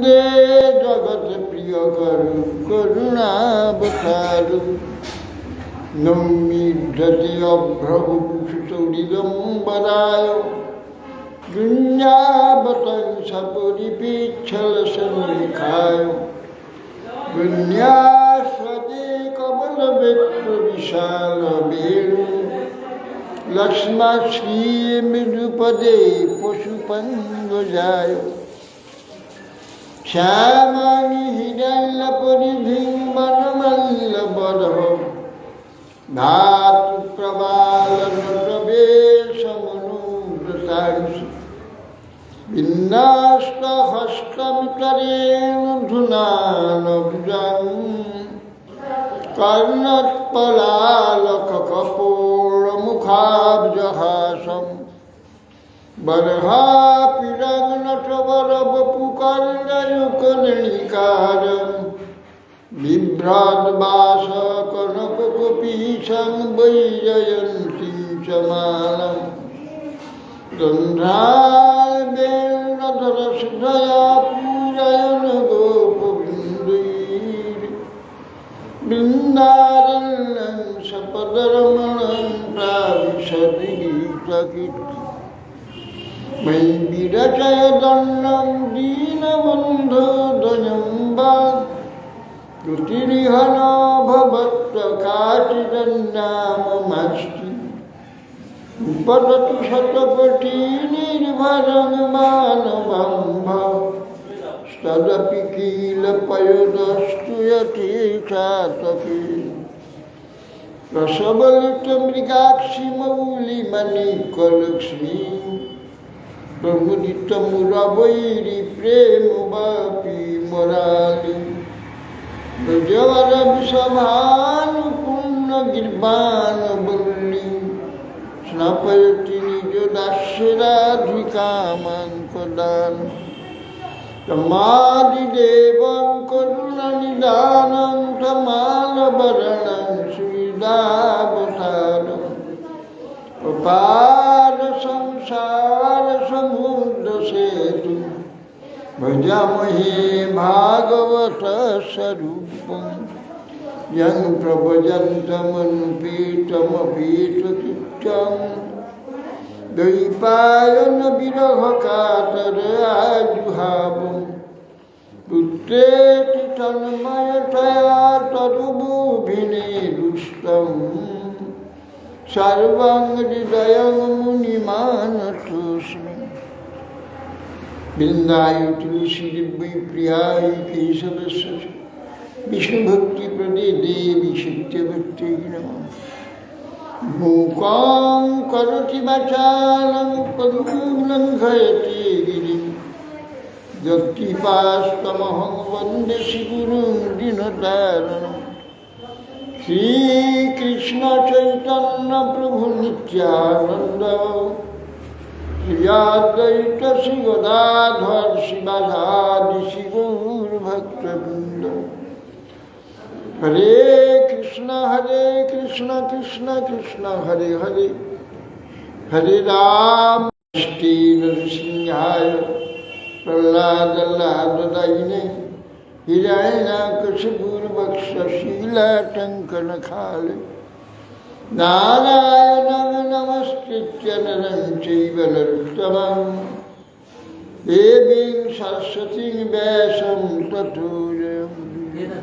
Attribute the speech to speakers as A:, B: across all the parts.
A: জগৎ প্রিয় করু করুণাবতারু নৌমিধ্রতে অভ্রভূষিতৌরিদম্বরায় গুণ্যাবতংস পরিপীচ্ছলসন্নিখায় গুণ্যাস্বতে কমলবেত্র বিশাল বেণু লক্ষ্মাশ্রী মৃদুপদে পশুপঙ্গজায় শ্যামানি হিরণ্যপরিধিং বনমল্লবরহ ধাতু প্রবালনটবেশমনুব্রতাংশু বিন্যাস্তহস্তমিতরেণ ধুনানভুজং কর্ণৎপলালককপোলমুখাব্জহাসং বর্হাপিরাঙ্গনটবরবপুকর্ণयुकर्णिकारं बिभ्राद्भासकनककपीशं वैजयन्तीं च मालं गन्धावेणुधरसुधया पूरयन् गोपबिन्दुैः बृन्दारण्यं सपदरमणं प्राविशति गीतकीर्ति मयि विरचय दण्डं दीनबन्धोदयं वा कृतिरिह न भवत्काचिदन्नाममस्ति उपदतु शतकोटि निर्भरं मानवं तदपि किल पयोदस्तु यथेचातके रसबलितमृगाक्षि मौलिमणिकलक्ष्मी प्रमुदितमुरवैरि प्रेमवापी मुरारी ब्रजवरविषभानुपूर्णगिर्वाणवल्ली स्नापयति निजदास्यराधिकामां कदान् तमादिदेवं करुणनिदानं तमालवरणं सुविदावतारम् अपार संसार समुद्र सेतु भजामहे भागवत स्वरूपं यं प्रभजन्तमनुपेतमपेतकृत्यं द्वैपायन विरह कातर आजुहावं पुत्रेति तन्मयतया तरुभुभिनेदुष्टम् सर्वं हृदयं मुनिमानतोऽस्मि वृन्दाय तुलसीदेव्यै प्रियाय केशवस्य विष्णुभक्तिप्रदे देवी सत्यवत्यै नमः मूकां करोति वाचालं पङ्गुं लङ्घयति गिरिं यत्कृपास्तमहं वन्दे श्रीगुरुं दीनतारिणम् श्री कृष्ण चैतन्य प्रभु नित्यानंद श्री अद्वैत श्री गदाधर शिवासादि श्री गौर भक्तवृंद हरे कृष्ण कृष्ण कृष्ण हरे हरे हरे राम श्री नरसिंहाय प्रह्लादलाददायिने हिरण्यकशिपुर्वक्षशीलाटङ्कनखाले नारायणं नमस्कृत्य नरं चैव नरोत्तमं देवीं सरस्वतीं व्यासं ततो जयमुदीरये।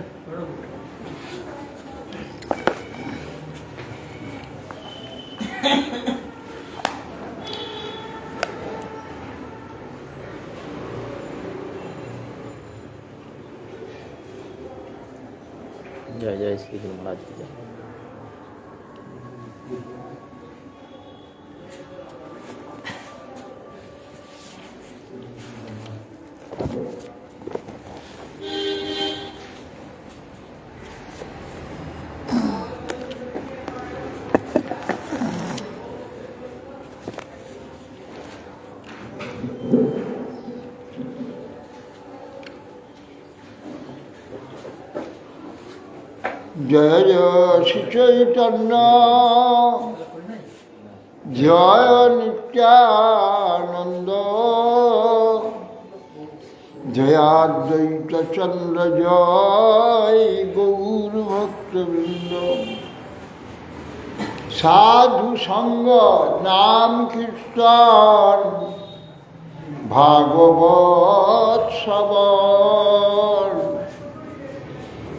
B: जय जय श्री गुरु महाराज की जय।
A: जय जय श्री चैतन्य जय नित्यानंद জয়াদ্বৈত চন্দ্র জয় গৌর ভক্তবৃন্দ। সাধু সঙ্গ নাম কীর্তন ভাগবত শ্রবণ,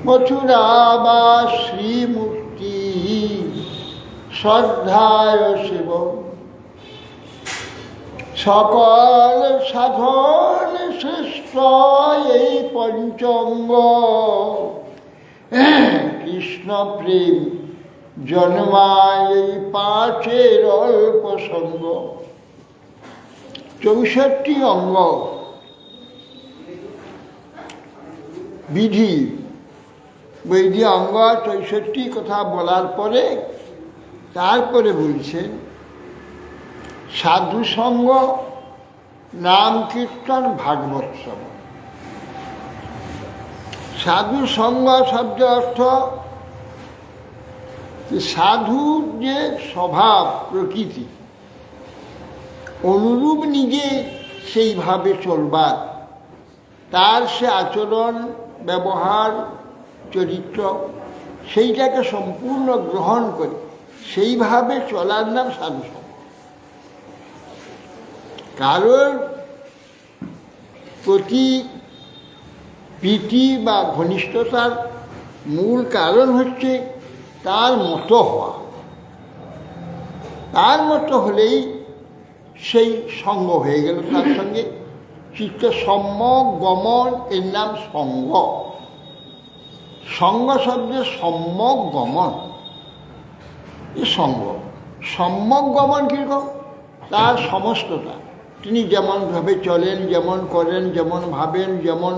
A: মথুরা বা শ্রীমূর্তি শ্রদ্ধায় শিব। সকল সাধন শ্রেষ্ঠ এই পঞ্চঙ্গ, কৃষ্ণ প্রেম জন্মায় এই পাঁচের অল্প সঙ্গ। 64 অঙ্গ বিধি, বৈধি অঙ্গ 64 কথা বলার পরে তারপরে বলছেন সাধু সঙ্গ, নাম কীর্তন, ভাগবত শ্রবণ। সাধু সঙ্গ শব্দ অর্থ সাধুর যে স্বভাব প্রকৃতি অনুরূপ নিজে সেইভাবে চলবার, তার সে আচরণ ব্যবহার চরিত্র সেইটাকে সম্পূর্ণ গ্রহণ করে সেইভাবে চলার নাম সাধু সঙ্গ। কারোর প্রতি প্রীতি বা ঘনিষ্ঠতার মূল কারণ হচ্ছে তার মতো হওয়া। তার মতো হলেই সেই সঙ্গ হয়ে গেল, তার সঙ্গে চিত্ত সম্যক গমন, এর নাম সঙ্গ। সঙ্গ শব্দের সম্যক গমন, এ সঙ্গ। সম্যক গমন কীরকম? তার সমস্তটা, তিনি যেমনভাবে চলেন, যেমন করেন, যেমন ভাবেন, যেমন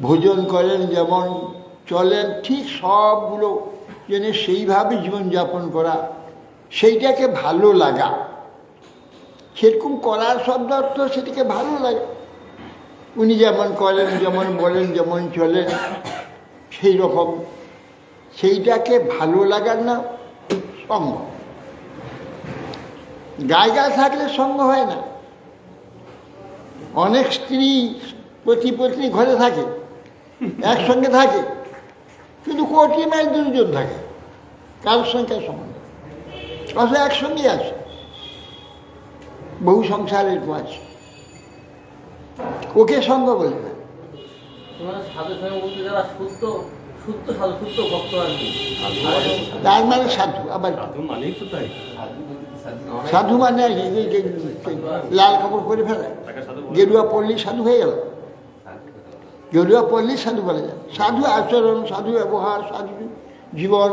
A: ভোজন করেন, যেমন চলেন, ঠিক সবগুলো জেনে সেইভাবে জীবনযাপন করা, সেইটাকে ভালো লাগা। সেরকম করার শব্দ অর্থ সেটাকে ভালো লাগে। উনি যেমন করেন, যেমন বলেন, যেমন চলেন, সেই রকম সেইটাকে ভালো লাগার না সঙ্গ। গায়ে থাকলে সঙ্গ হয় না। অনেক স্ত্রী পতি ঘরে থাকে, একসঙ্গে থাকে, কিন্তু কোটি মাইল দুজন থাকে, কারোর সঙ্গে সম্বন্ধ অথবা একসঙ্গে আছে। বহু সংসার এরকম আছে, ওকে সঙ্গ বলে না। তার মানে সাধু। আবার সাধু মানে লাল কাপড় পরে ফেলে, গেরুয়া পড়লেই সাধু হয়ে গেল। গেরুয়া পড়লেই সাধু বলা যায়। সাধু আচরণ, সাধু ব্যবহার, সাধু জীবন,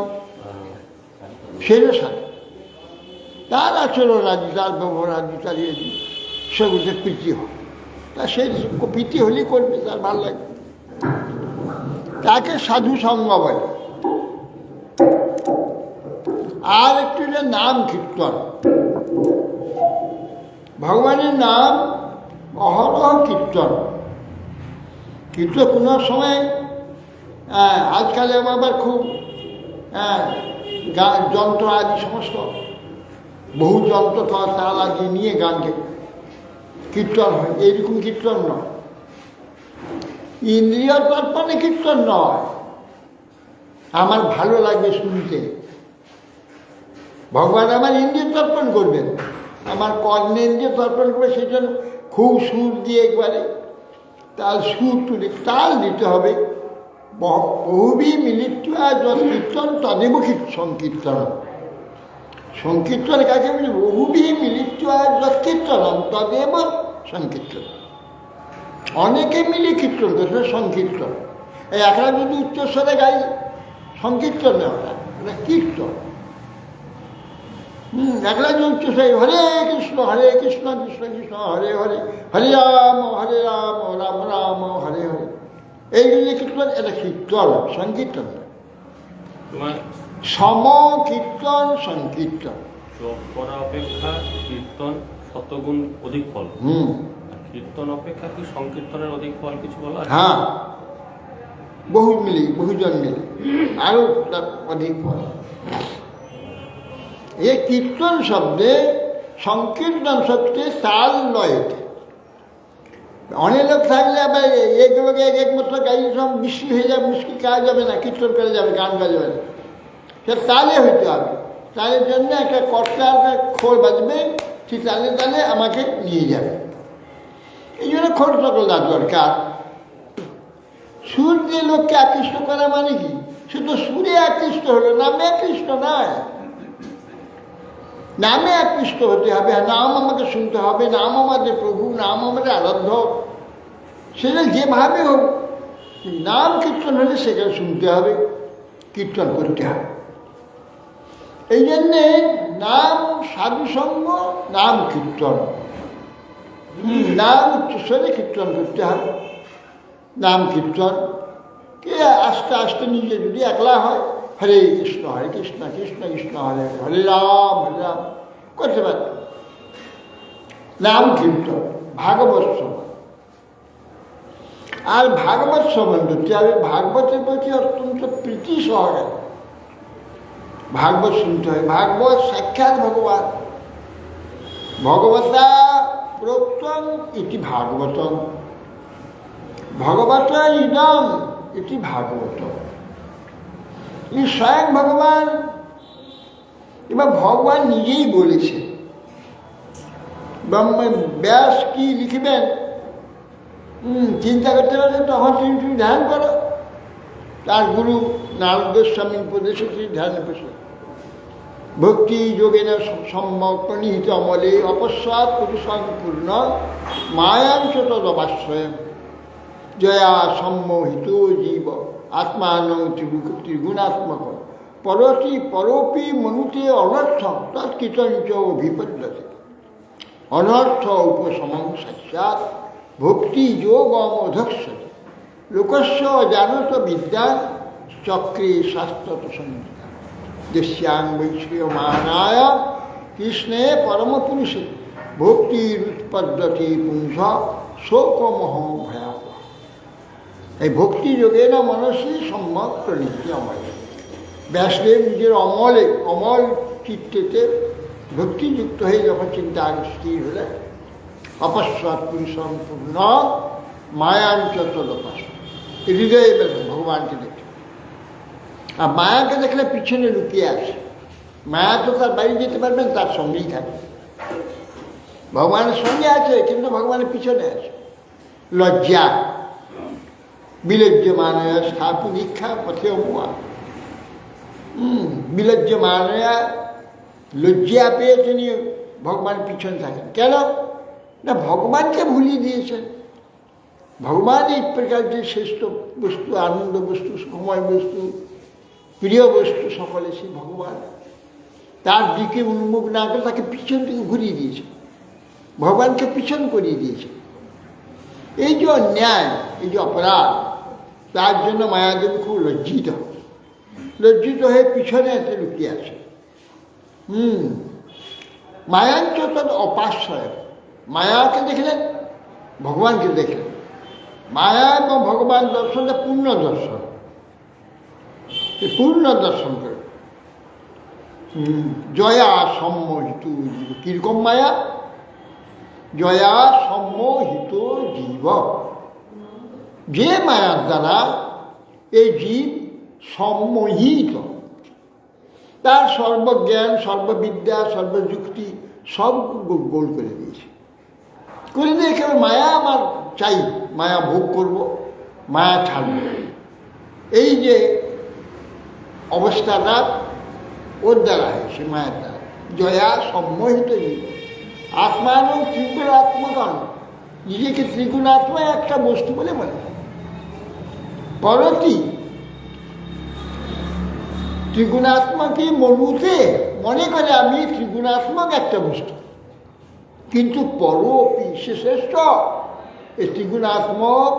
A: সেটা সাধু। তার আচরণ আদি, তার ব্যবহার আদি, তার সেগুলোতে প্রীতি হয়। তা সে প্রীতি হলেই করবে, তার ভালো লাগবে, তাকে সাধু সঙ্গ বলে। আর একটু যে নাম কীর্তন, ভগবানের নাম অহরহ কীর্তন। কীর্তন কোনো সময় আজকালে আবার খুব যন্ত্র আদি সমস্ত বহু যন্ত্র তাল আদি নিয়ে গানকে কীর্তন হয়, এইরকম কীর্তন নয়। ইন্দ্রিয় তর্পণে কীর্তন নয়, আমার ভালো লাগবে শুনতে। ভগবান আমার ইন্দ্রিয় তর্পণ করবেন, আমার কর্ণেন্দ্রিয় তর্পণ করবে, সেই জন্য খুব সুর দিয়ে একবারে তাল সুর তুলে তাল দিতে হবে। বহুবি মিলিত্বা যত কীর্তন তদেব সংকীর্তন। সংকীর্তন কাকে বলি? বহুবি মিলিত্বা যত কীর্তনম তদেব সংকীর্তন। অনেকে মিলে কীর্তন করছে, সংকীর্তন। এই একলা যদি উচ্চস্বরে গাই সংকীর্তন নেওয়া, এটা কীর্তন। একলা যদি উচ্চস্বরে হরে কৃষ্ণ কৃষ্ণ কৃষ্ণ হরে হরে, হরে রাম রাম রাম হরে হরে, এইগুলি কীর্তন। এটা কীর্তন, সংকীর্তন। সম কীর্তন সংকীর্তন।
B: জপ করা অপেক্ষা কীর্তন শতগুণ অধিক ফল। কীর্তন অপেক্ষা কি সংকীর্তনের অধিক ফল কিছু বলা?
A: হ্যাঁ, বহুজন মিলে আরো তার অধিক ফল। এই কীর্তন শব্দে, সংকীর্তন শব্দে তাল লয়। অনেক লোক থাকলে আবার একগুলোকে একমাত্র গাড়ি সব বৃষ্টি হয়ে যাবে, মুশকিল কাজ যাবে না, কীর্তন করা যাবে, গান বাজবে না, সে তালে হইতে হবে। তালের জন্য একটা কর্তার খোল বাজবে, সেই তালে তালে আমাকে নিয়ে যাবে। এই জন্য খোল সকলদার দরকার। সুর দিয়ে লোককে আকৃষ্ট করা মানে কি? শুধু সুরে আকৃষ্ট হলো, নামে আকৃষ্ট নয়। নামে আকৃষ্ট হতে হবে, নাম আমাকে শুনতে হবে, নাম আমাদের প্রভু, নাম আমাদের আরাধ্য, সেটা যেভাবে হোক নাম কীর্তন হলে সেখানে শুনতে হবে, কীর্তন করতে হবে। এই জন্যে নাম সাধুসঙ্গ, নাম কীর্তন, নাম উচ্চস্বরে কীর্তন করতে হবে। নাম কীর্তন কে আস্তে আস্তে নিজে যদি একলা হয়, হরে কৃষ্ণ কৃষ্ণ কৃষ্ণ হরে হরে রাম করতে পারত। নাম কীর্তন, ভাগবত শ্রবণ। আর ভাগবত শ্রবণ করতে হবে, ভাগবতের প্রতি অত্যন্ত প্রীতি সহকারে ভাগবত শুনতে হয়। ভাগবত সাক্ষাৎ ভগবান, ভগবতা প্রোক্তং ইতি ভাগবতম, ভগবত ইদম ইতি ভাগবত। এই স্বয়ং ভগবান, এবার ভগবান নিজেই বলেছে। ব্যাস কি লিখবেন চিন্তা করতে পারছে, তখন তুমি ধ্যান করো। তার গুরু নারদ স্বামীর উপদেশে সেই ধ্যানে বসে ভক্তি যোগেন সম্যক প্রণীহিত অমলে অপস্বাদ পুরুষাঙ্পূর্ণ মায়াংশ তদবাশ্রয় জয়া সম্মোহিত জীব আত্মান ত্রিগুণাত্মক পরতি পরপি মনুতে অনর্থম তৎকিতঞ্চ অভিপদ্যতে অনর্থ উপশমং সাক্ষাৎ ভক্তি যোগম অধক্ষতে লোকস্য জানত বিদ্যা চক্রে শাস্ত্র সঙ্গীতা দস্যাং বৈশ্রিয়মানায় কৃষ্ণে পরমপুরুষে ভক্তির উৎপদ্যতে পুংস শোকমোহ ভয়াবহ। এই ভক্তি যোগে না মনসী সম্যক প্রণীতি অমল। ব্যাসদেব নিজের অমল চিত্তেতে ভক্তিযুক্ত হয়ে যখন চিন্তা স্থির হলে অপস্বাদ পুরুষম্পূর্ণ মায়াঞ্চ তদপাস, হৃদয়ে ভগবানকে দেখে। আর মায়াকে দেখলে পিছনে লুকিয়ে আসে। মায়া তো তার বাড়ি যেতে পারবেন, তার সঙ্গেই থাকে। ভগবানের সঙ্গে আছে কিন্তু ভগবানের পিছনে আছে। লজ্জা বিলজ্জমানয়া স্থাপনিক্ষা পথে অমুয়া। বিলজ্জমানয়া লজ্জা পেয়ে তিনি ভগবান পিছনে থাকেন। কেন না? ভগবানকে ভুলিয়ে দিয়েছেন। ভগবান এই প্রকার যে শ্রেষ্ঠ বস্তু, আনন্দ বস্তু, সুখময় বস্তু, প্রিয় বস্তু সকলে সে ভগবান। তার দিকে উন্মুখ না করে তাকে পিছন দিকে ঘুরিয়ে দিয়েছে, ভগবানকে পিছন করিয়ে দিয়েছে। এই যে অন্যায়, এই যে অপরাধ, তার জন্য মায়াদেবী খুব লজ্জিত হয়ে পিছনে এসে লুকিয়ে আসে। মায়াঞ্চ তদ অপাশ্রয়, মায়াকে দেখলেন, ভগবানকে দেখলেন। মায়া এবং ভগবান দর্শনটা পূর্ণ দর্শন, পূর্ণ দর্শন করে। জয়া সম্মোহিত জীব, কিরকম মায়া? জয়া সম্মোহিত জীব, যে মায়ার দ্বারা এই জীব সম্মোহিত, তার সর্বজ্ঞান, সর্ববিদ্যা, সর্বযুক্তি সব গোল করে দিয়েছে। করে দিয়ে এখানে মায়া আমার চাই, মায়া ভোগ করব, মায়া ছাড়ব, এই যে অবস্থাটা ওর দ্বারা হয়েছে, মায়ের দ্বারা। জয়া সম্মোহিত জীব আত্মান ত্রিগুণাত্মকন, নিজেকে ত্রিগুণাত্মা একটা বস্তু বলে মনে হয়। পরতি ত্রিগুণাত্মাকে মনুতে মনে করে আমি ত্রিগুণাত্মক একটা বস্তু, কিন্তু পরপি সে শ্রেষ্ঠ। এই ত্রিগুণাত্মক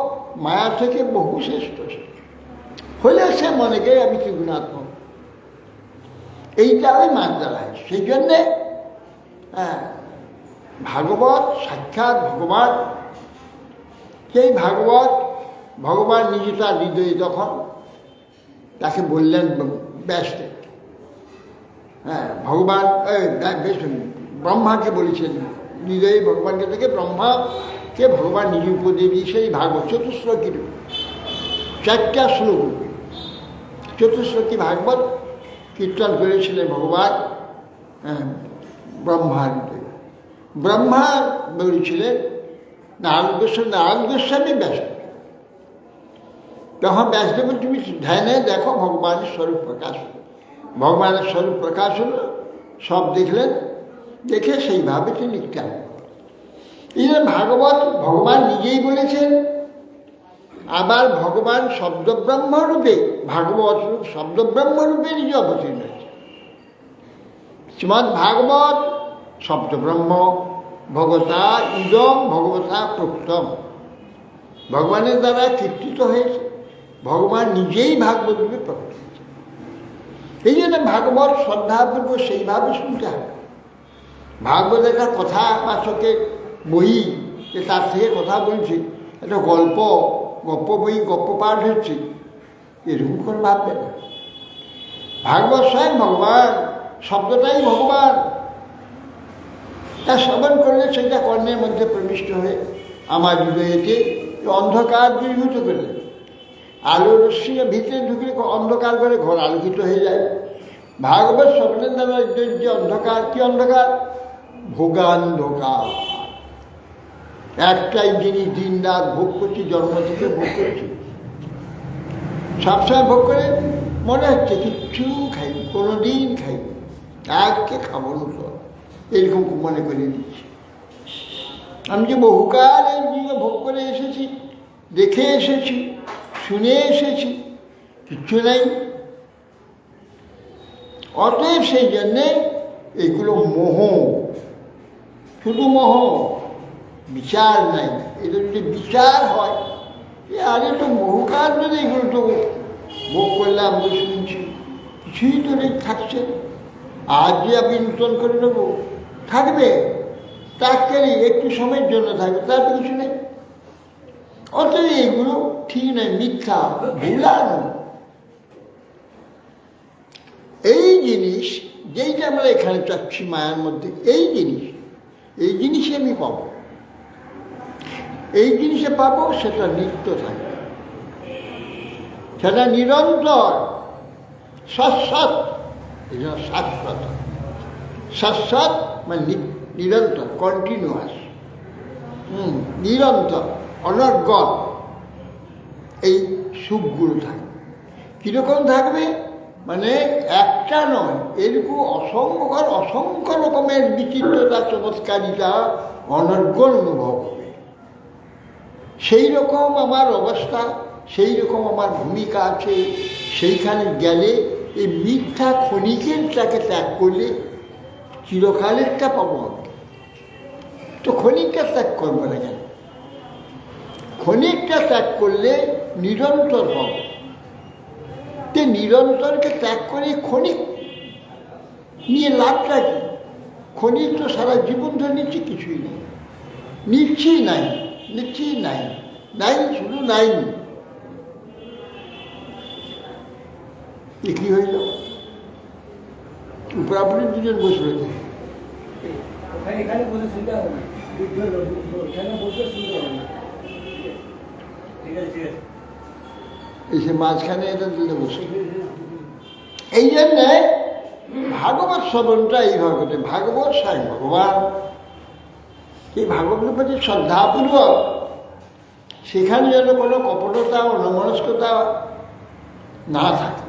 A: মায়া থেকে বহু শ্রেষ্ঠ হলে সে মনে করে আমি ত্রিগুণাত্মক। এইটা ওই মার দ্বারা। সেই জন্যে ভাগবত সাক্ষাৎ ভগবান, সেই ভগবান নিজে তার হৃদয়ে তখন তাকে বললেন ব্যাসদেব। ভগবান ব্রহ্মাকে বলেছেন হৃদয়ে, ভগবানকে থেকে ব্রহ্মা কে ভগবান নিজে উপদেশ দিয়েছে এই ভাগবত চতুশ্লোকীর 4টা শ্লোক, চতুশ্লোকী ভাগবত কীর্তন করেছিলেন ভগবান ব্রহ্মার। ব্রহ্মা বলেছিলেন নারদ গোস্বামী ব্যাস, তখন ব্যাসদেব তুমি ধ্যানে দেখো ভগবানের স্বরূপ প্রকাশ হলো, ভগবানের স্বরূপ প্রকাশ হলো, সব দেখলেন, দেখে সেইভাবে তিনি লিখতেন। এই যে ভাগবত ভগবান নিজেই বলেছেন, আবার ভগবান শব্দব্রহ্মরূপে ভাগবত রূপ শব্দব্রহ্মরূপে নিজে অবতীর্ণ হয়েছে। শ্রীমদ্ ভাগবত শব্দব্রহ্ম ভগবতা ইদম ভগবতা প্রোক্তম, ভগবানের দ্বারা কীর্তিত হয়েছে, ভগবান নিজেই ভাগবত রূপে প্রকট হয়েছে। এই জন্য ভাগবত শ্রদ্ধাপূর্বক সেইভাবে শুনতে হবে। ভাগবত একটা কথা পাঠকের বই, যে তার থেকে কথা বলছে, একটা গল্প বই, গল্প পাঠ হচ্ছে, এরকম করে ভাববে না। ভাগবত স্বয়ং ভগবান, শব্দটাই ভগবান। তা শ্রবণ করলে সেটা কর্ণের মধ্যে প্রবিষ্ট হয়ে আমার হৃদয়েতে অন্ধকার দূরীভূত করে, আলো রশ্মি ভিতরে ঢুকলে অন্ধকার করে ঘর আলোকিত হয়ে যায়। ভাগবত শব্দের দ্বারা যে অন্ধকার, কি অন্ধকার? ভোগান্ধকার। একটাই জিনিস দিন রাত ভোগ করছি, জন্ম থেকে ভোগ করছি, সবসময় ভোগ করে মনে হচ্ছে কিচ্ছু খাইনি, কোনোদিন খাইনি, আজকে খাবো না, এরকম মনে করে দিচ্ছি। আমি যে বহুকাল এই দিকে ভোগ করে এসেছি, দেখে এসেছি, শুনে এসেছি, কিচ্ছু নাই। অতএব সেই জন্যে এগুলো মোহ, শুধু মোহ, বিচার নাই। এটা যদি বিচার হয়, আরে তো বহুকাল ধরে এগুলো তো ভোগ করলাম, তো শুনছি, কিছুই তো নেই, থাকছে। আজ যে আপনি নূতন করে নেবো, থাকবে, তাৎকালী একটু সময়ের জন্য থাকবে, তার কিছু নেই। অতএব এগুলো ঠিক নয়, মিথ্যা, ভুলানো। এই জিনিস যেইটা আমরা এখানে চাচ্ছি মায়ার মধ্যে, এই জিনিসই আমি পাবো, এই জিনিসে পাবো, সেটা নিত্য থাকবে, সেটা নিরন্তর, শাশ্বত। এই জন্য শাশ্বত, শাশ্বত মানে নিরন্তর, কন্টিনিউয়াস, নিরন্তর, অনর্গল। এই সুখগুলো থাকবে। কীরকম থাকবে? মানে একটা নয়, এরকম অসংখ্য রকমের বিচিত্রতা, চমৎকারিতা অনর্গল অনুভব হবে। সেই রকম আমার অবস্থা, সেই রকম আমার ভূমিকা আছে। সেইখানে গেলে এই মিথ্যা ক্ষণিকেরটাকে ত্যাগ করলে চিরকালেরটা পাবো আমি। তো ক্ষণিকটা ত্যাগ করবো না কেন? ক্ষণিকটা ত্যাগ করলে নিরন্তর পাব। তে নিরন্তরকে ত্যাগ করে ক্ষণিক নিয়ে লাভটা কি? ক্ষণিক তো সারা জীবন ধরে নিচ্ছি, কিছুই নেই, নিচ্ছি নাই, নাই, শুধু নাই। কি হইল? উপরাপরি দুজন বসে রয়েছে, এসে মাঝখানে এটা দিলে বসে। এই জন্যে ভাগবত শ্রবণটা এইভাবে ঘটে। ভাগবত স্বয়ং ভগবান। এই ভাগবতের প্রতি শ্রদ্ধাপূর্বক, সেখানে যেন কোনো কপটতা, অনমনস্কতা না থাকে।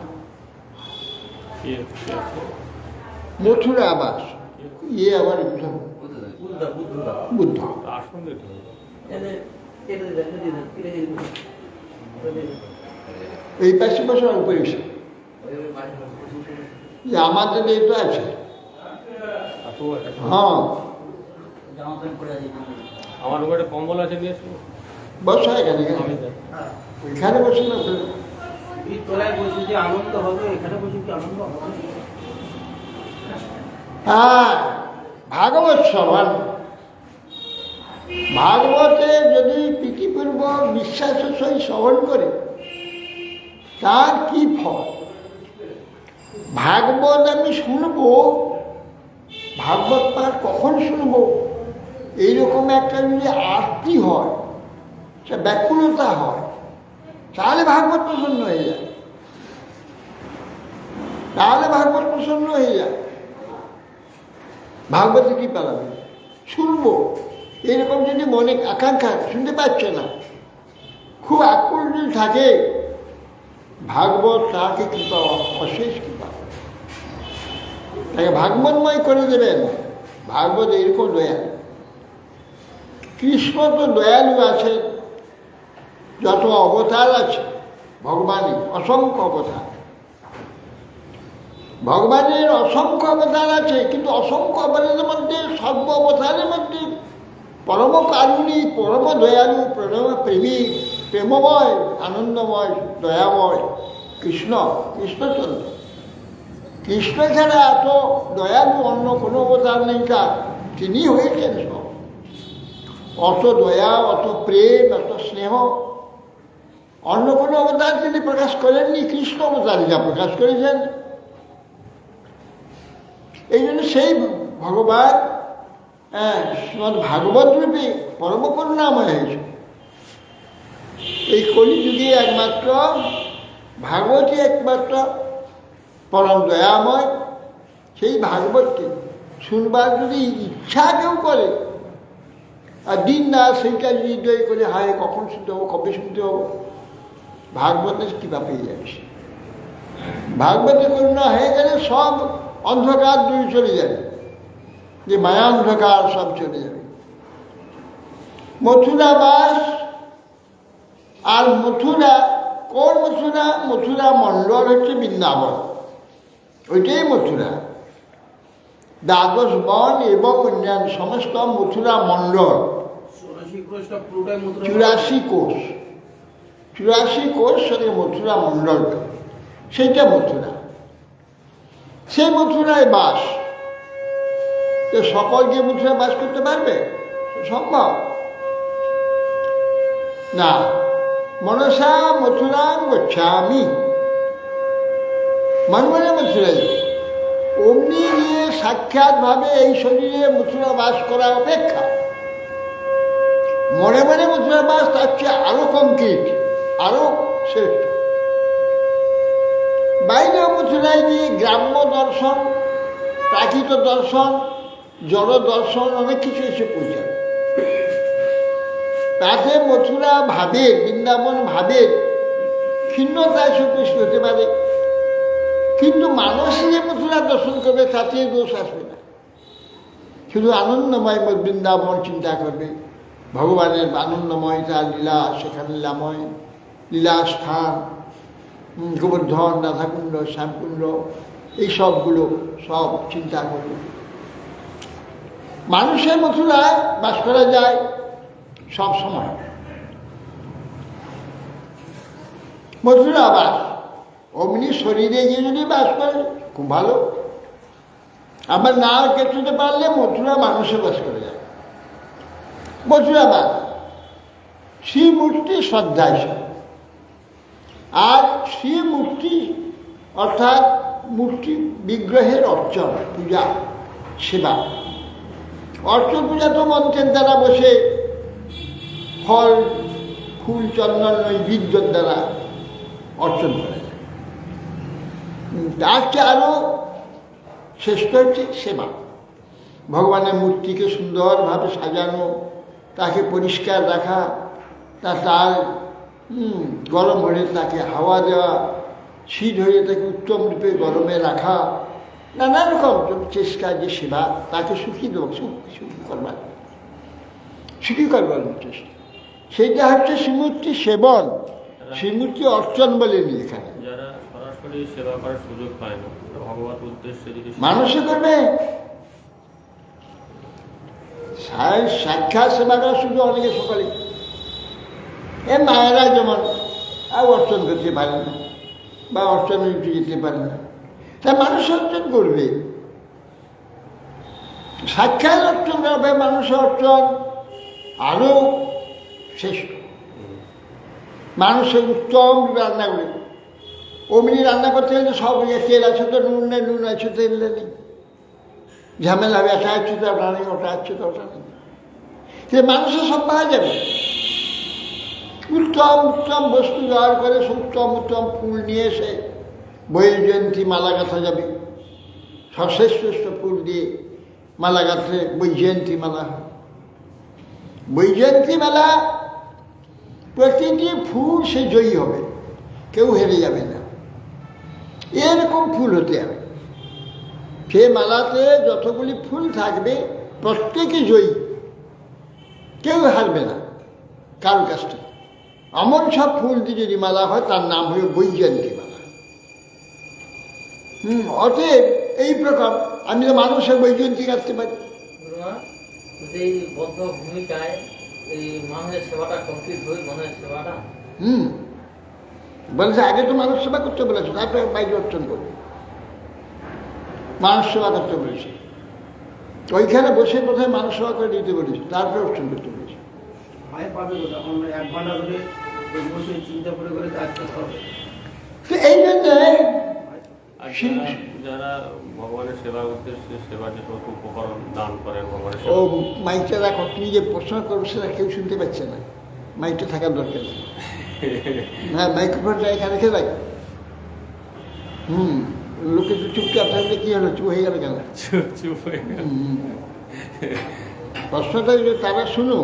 A: মথুরা আবাস, আবার বুদ্ধ। এই পাশে বছর উপরে যে আমাদের এই তো আছে। হ্যাঁ,
B: আমার রুমে একটা কম্বল আছে, নিয়ে আসবো।
A: বসা এখানে, এখানে বসে না,
C: আনন্দ হবে, এখানে বসে কি আনন্দ হবে?
A: হ্যাঁ, ভাগবত শ্রবণ। ভাগবতে যদি প্রীতিপূর্বক বিশ্বাসের সহিত শ্রবণ করে, তার কি ফল? ভাগবত আমি শুনবো, ভাগবত পাঠ কখন শুনবো? এইরকম একটা যদি আরতি হয়, সে ব্যাকুলতা হয়, তাহলে ভাগবত প্রসন্ন হয়ে যায়, তাহলে ভাগবত প্রসন্ন হয়ে যায়। ভাগবতে কি পালাবে, শুনবো, এরকম যদি মনে আকাঙ্ক্ষা, শুনতে পাচ্ছে না, খুব আকুল যদি থাকে, ভাগবত তাকে কৃপা, অশেষ কৃপা, তাকে ভাগবতময় করে দেবেন। ভাগবত এরকম দয়ালু। কৃষ্ণ তো দয়ালু আছে, যত অবতার আছে ভগবানের, অসংখ্য অবতার, ভগবানের অসংখ্য অবতার আছে, কিন্তু অসংখ্য অবতারের মধ্যে, সর্ব অবতারের মধ্যে পরম কারুণী, পরম দয়ালু, পরম প্রেমিক, প্রেমময়, আনন্দময়, দয়াময় কৃষ্ণ, কৃষ্ণচন্দ্র। কৃষ্ণ ছাড়া এত দয়ালু অন্য কোনো অবতার নেই তার, তিনি হয়েছেন সব। অত দয়া, অত প্রেম, অত স্নেহ অন্য কোনো অবতার তিনি প্রকাশ করেননি, কৃষ্ণ অবতার যা প্রকাশ করেছেন। এই জন্য সেই ভগবান শ্রীমদ্ ভাগবত রূপে পরম করুণাময় হয়েছে। এই কলিযুগে একমাত্র ভাগবতই একমাত্র পরম দয়াময়। সেই ভাগবতকে শুনবার যদি ইচ্ছা কেউ করে, আর দিন না সেইটা যদি হৃদয় করে, হায় কখন শুনতে হবো, কবে শুনতে হবো, ভাগবতের কৃপা পেয়ে যাচ্ছে। ভাগবতে করুণা হয়ে গেলে সব অন্ধকার দূরে চলে যাবে, যে মায়া অন্ধকার সব চলে যাবে। মথুরা বাস, আর মথুরা, কোন মথুরা? মথুরা মণ্ডল হচ্ছে বৃন্দাবন, ওইটাই মথুরা। দ্বাদশ বন এবং অন্যান্য সমস্ত মথুরা মণ্ডল, 84 কোষ, 84 কোষ সঙ্গে মথুরা মণ্ডল, সেইটা মথুরা। সেই মথুরায় বাস, তো সকলকে মথুরা বাস করতে পারবে? সম্ভব না। মনসা মথুরাং গচ্ছামি, মন মনে মথুরাই। অমনি গিয়ে সাক্ষাৎ ভাবে এই শরীরে মথুরা বাস করা অপেক্ষা মনে মনে মথুরা বাস তার চেয়ে আরো কমপ্লিট, আরো শ্রেষ্ঠ। বাইরে মথুরায় গিয়ে গ্রাম্য দর্শন, প্রাকৃত দর্শন, জড় দর্শন, অনেক কিছু এসে পৌঁছায়। তাতে মথুরা ভাবে, বৃন্দাবন ভাবে ক্ষীণতায় সৃষ্টি হতে পারে, কিন্তু মানুষ যে মথুরা দর্শন করবে তাতে দোষ আসবে না। শুধু আনন্দময় বৃন্দাবন চিন্তা করবে, ভগবানের আনন্দময় তার লীলা, সেখানে লীলাময় লীলা স্থান, গোবর্ধন, রাধাকুণ্ড, শ্যামকুণ্ড, এই সবগুলো সব চিন্তা করবে। মানুষের মথুরায় বাস করা যায় সব সময়। মথুরা বাস, অমনি শরীরে গিয়ে যদি বাস করে খুব ভালো। আবার না কেটে পারলে মথুরা মানুষে বাস করে যায়। মথুরা বাস শ্রীমূর্তি শ্রদ্ধায়, আর শ্রীমূর্তি অর্থাৎ মূর্তি বিগ্রহের অর্চন, পূজা, সেবা। অর্চন পূজা তো মন্ত্রের দ্বারা বসে ফল, ফুল, চন্দন, নৈবেদ্যের দ্বারা অর্চন করা যায়। তার চেয়ে আরো শ্রেষ্ঠ হচ্ছে সেবা। ভগবানের মূর্তিকে সুন্দরভাবে সাজানো, তাকে পরিষ্কার রাখা, তার গরম হলে তাকে হাওয়া দেওয়া, শীত হয়ে তাকে উত্তম রূপে গরমে রাখা, নানা রকম চেষ্টা, যে সেবা, তাকে সুখী দেব, সুখী করবার চেষ্টা, সেইটা হচ্ছে শ্রীমূর্তি সেবন, শ্রীমূর্তি অর্চন বলেনি এখানে।
B: যারা সরাসরি সেবা করার সুযোগ পায় না, ভগবত উদ্দেশ্যে যদি
A: মানুষে করবে, সাক্ষাৎ সেবা করার সুযোগ অনেকে সকালে, এ মায়েরা যেমন অর্চন করতে পারে না, বা অর্চনে যেতে পারে না, তা মানুষ অর্চন করবে। সাক্ষাৎ অর্চন করবে, মানুষের অর্চন আরো শ্রেষ্ঠ। মানুষের উত্তম রান্না করে, অমনি রান্না করতে গেলে সব তেল আছে তো নুন নেই, নুন আছে তেল নেই, ঝামেলা হবে, এটা আছে তো ওটা নেই, ওটা আছে তো ওটা নেই। যে মানুষের সব পাওয়া যাবে, উত্তম উত্তম বস্তু ব্যবহার করে উত্তম উত্তম ফুল নিয়ে এসে বৈজয়ন্তী মালা গাঁথা যাবে, সবশ্রেষ্ঠ ফুল দিয়ে মালা গাঁথলে বৈজয়ন্তী মালা হয়। বৈজয়ন্তী মালা প্রতিটি ফুল সে জয়ী হবে, কেউ হেরে যাবে না, এরকম ফুল হতে হবে। সে মালাতে যতগুলি ফুল থাকবে প্রত্যেকে জয়ী, কেউ হারবে না কারো কাছ থেকে। এমন সব ফুল দিয়ে যদি মালা হয় তার নাম হলো বৈজয়ন্তী মালা। অতএব এই প্রকার আমি তো মানুষের বৈজয়ন্তী গাঁথতে পারি।
C: এই বদ্ধ ভূমিকায় এই মানুষের সেবাটা কমপ্লিট হয়ে মানুষের সেবাটা
A: বলেছে আগে তো মানুষ সেবা করতে বলেছে, তারপরে বাইরে অর্চন করবে। মানুষ সেবা করতে বলেছে, ওইখানে বসে কোথায় মানুষ সেবা করে দিতে বলেছে, তারপরে অর্চন করতে বলেছে।
C: মায়ের পাবে তখন 1 ঘন্টা ধরে বসে চিন্তা করে করে কাজ করতে হবে।
A: তো এই জন্য
B: আর যারা ভগবানের সেবার উদ্দেশ্যে সেবা যে উপকরণ দান করেন ভগবানের
A: ও
B: সেবা,
A: মাইকটা রাখো, তুমি যে প্রশ্ন করবে সেটা কেউ শুনতে পাচ্ছে না, মাইকটা থাকার দরকার নেই। হ্যাঁ, মাইক্রোফোনটা এখানে রেখে রাখ। লোকে তো চুপচাপ থাকলে কি হলো, চুপ হয়ে গেল কেন?
B: চুপ হয়ে গেল।
A: প্রশ্নটা যদি তারা শুনো।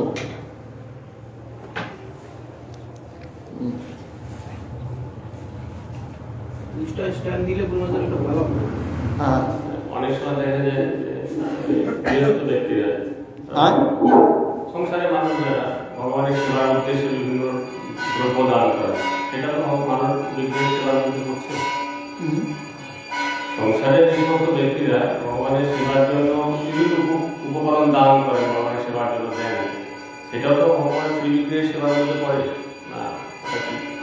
C: স্ট্যান্ড দিলে পুরোনো একটু ভালো হবে।
A: হ্যাঁ,
B: অনেক সময় দেখা যায় গৃহস্থ ব্যক্তিরা
A: আর
B: সংসারের মানুষেরা ভগবানের সেবার উদ্দেশ্যে বিভিন্ন দ্রব্য দান করে, সেটা তো মানুষ বিগ্রহের সেবার মধ্যে করছে। সংসারের যে সমস্ত ব্যক্তিরা ভগবানের সেবার জন্য বিভিন্ন উপকরণ দান করেন, ভগবানের সেবার জন্য দেন, সেটাও তো ভগবানের শ্রী বিগ্রহের সেবার মধ্যে পড়ে না?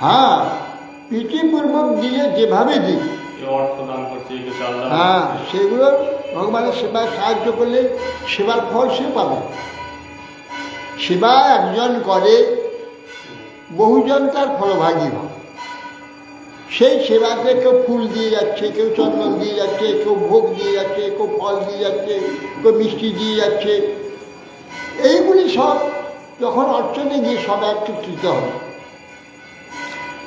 A: হ্যাঁ, প্রীতিপূর্বক দিলে যেভাবে দিই,
B: কেউ অর্থ দান করছে, কেউ চাল দান
A: হ্যাঁ,
B: করছে।
A: সেগুলো ভগবানের সেবায় সাহায্য করলে সেবার ফল সে পাবে। সেবা একজন করে, বহুজন তার ফলভাগী হয়। সেই সেবাতে কেউ ফুল দিয়ে যাচ্ছে, কেউ চন্দন দিয়ে যাচ্ছে, কেউ ভোগ দিয়ে যাচ্ছে, কেউ ফল দিয়ে যাচ্ছে, কেউ মিষ্টি দিয়ে যাচ্ছে। এইগুলি সব যখন অর্চনে গিয়ে সব একত্রিত হবে,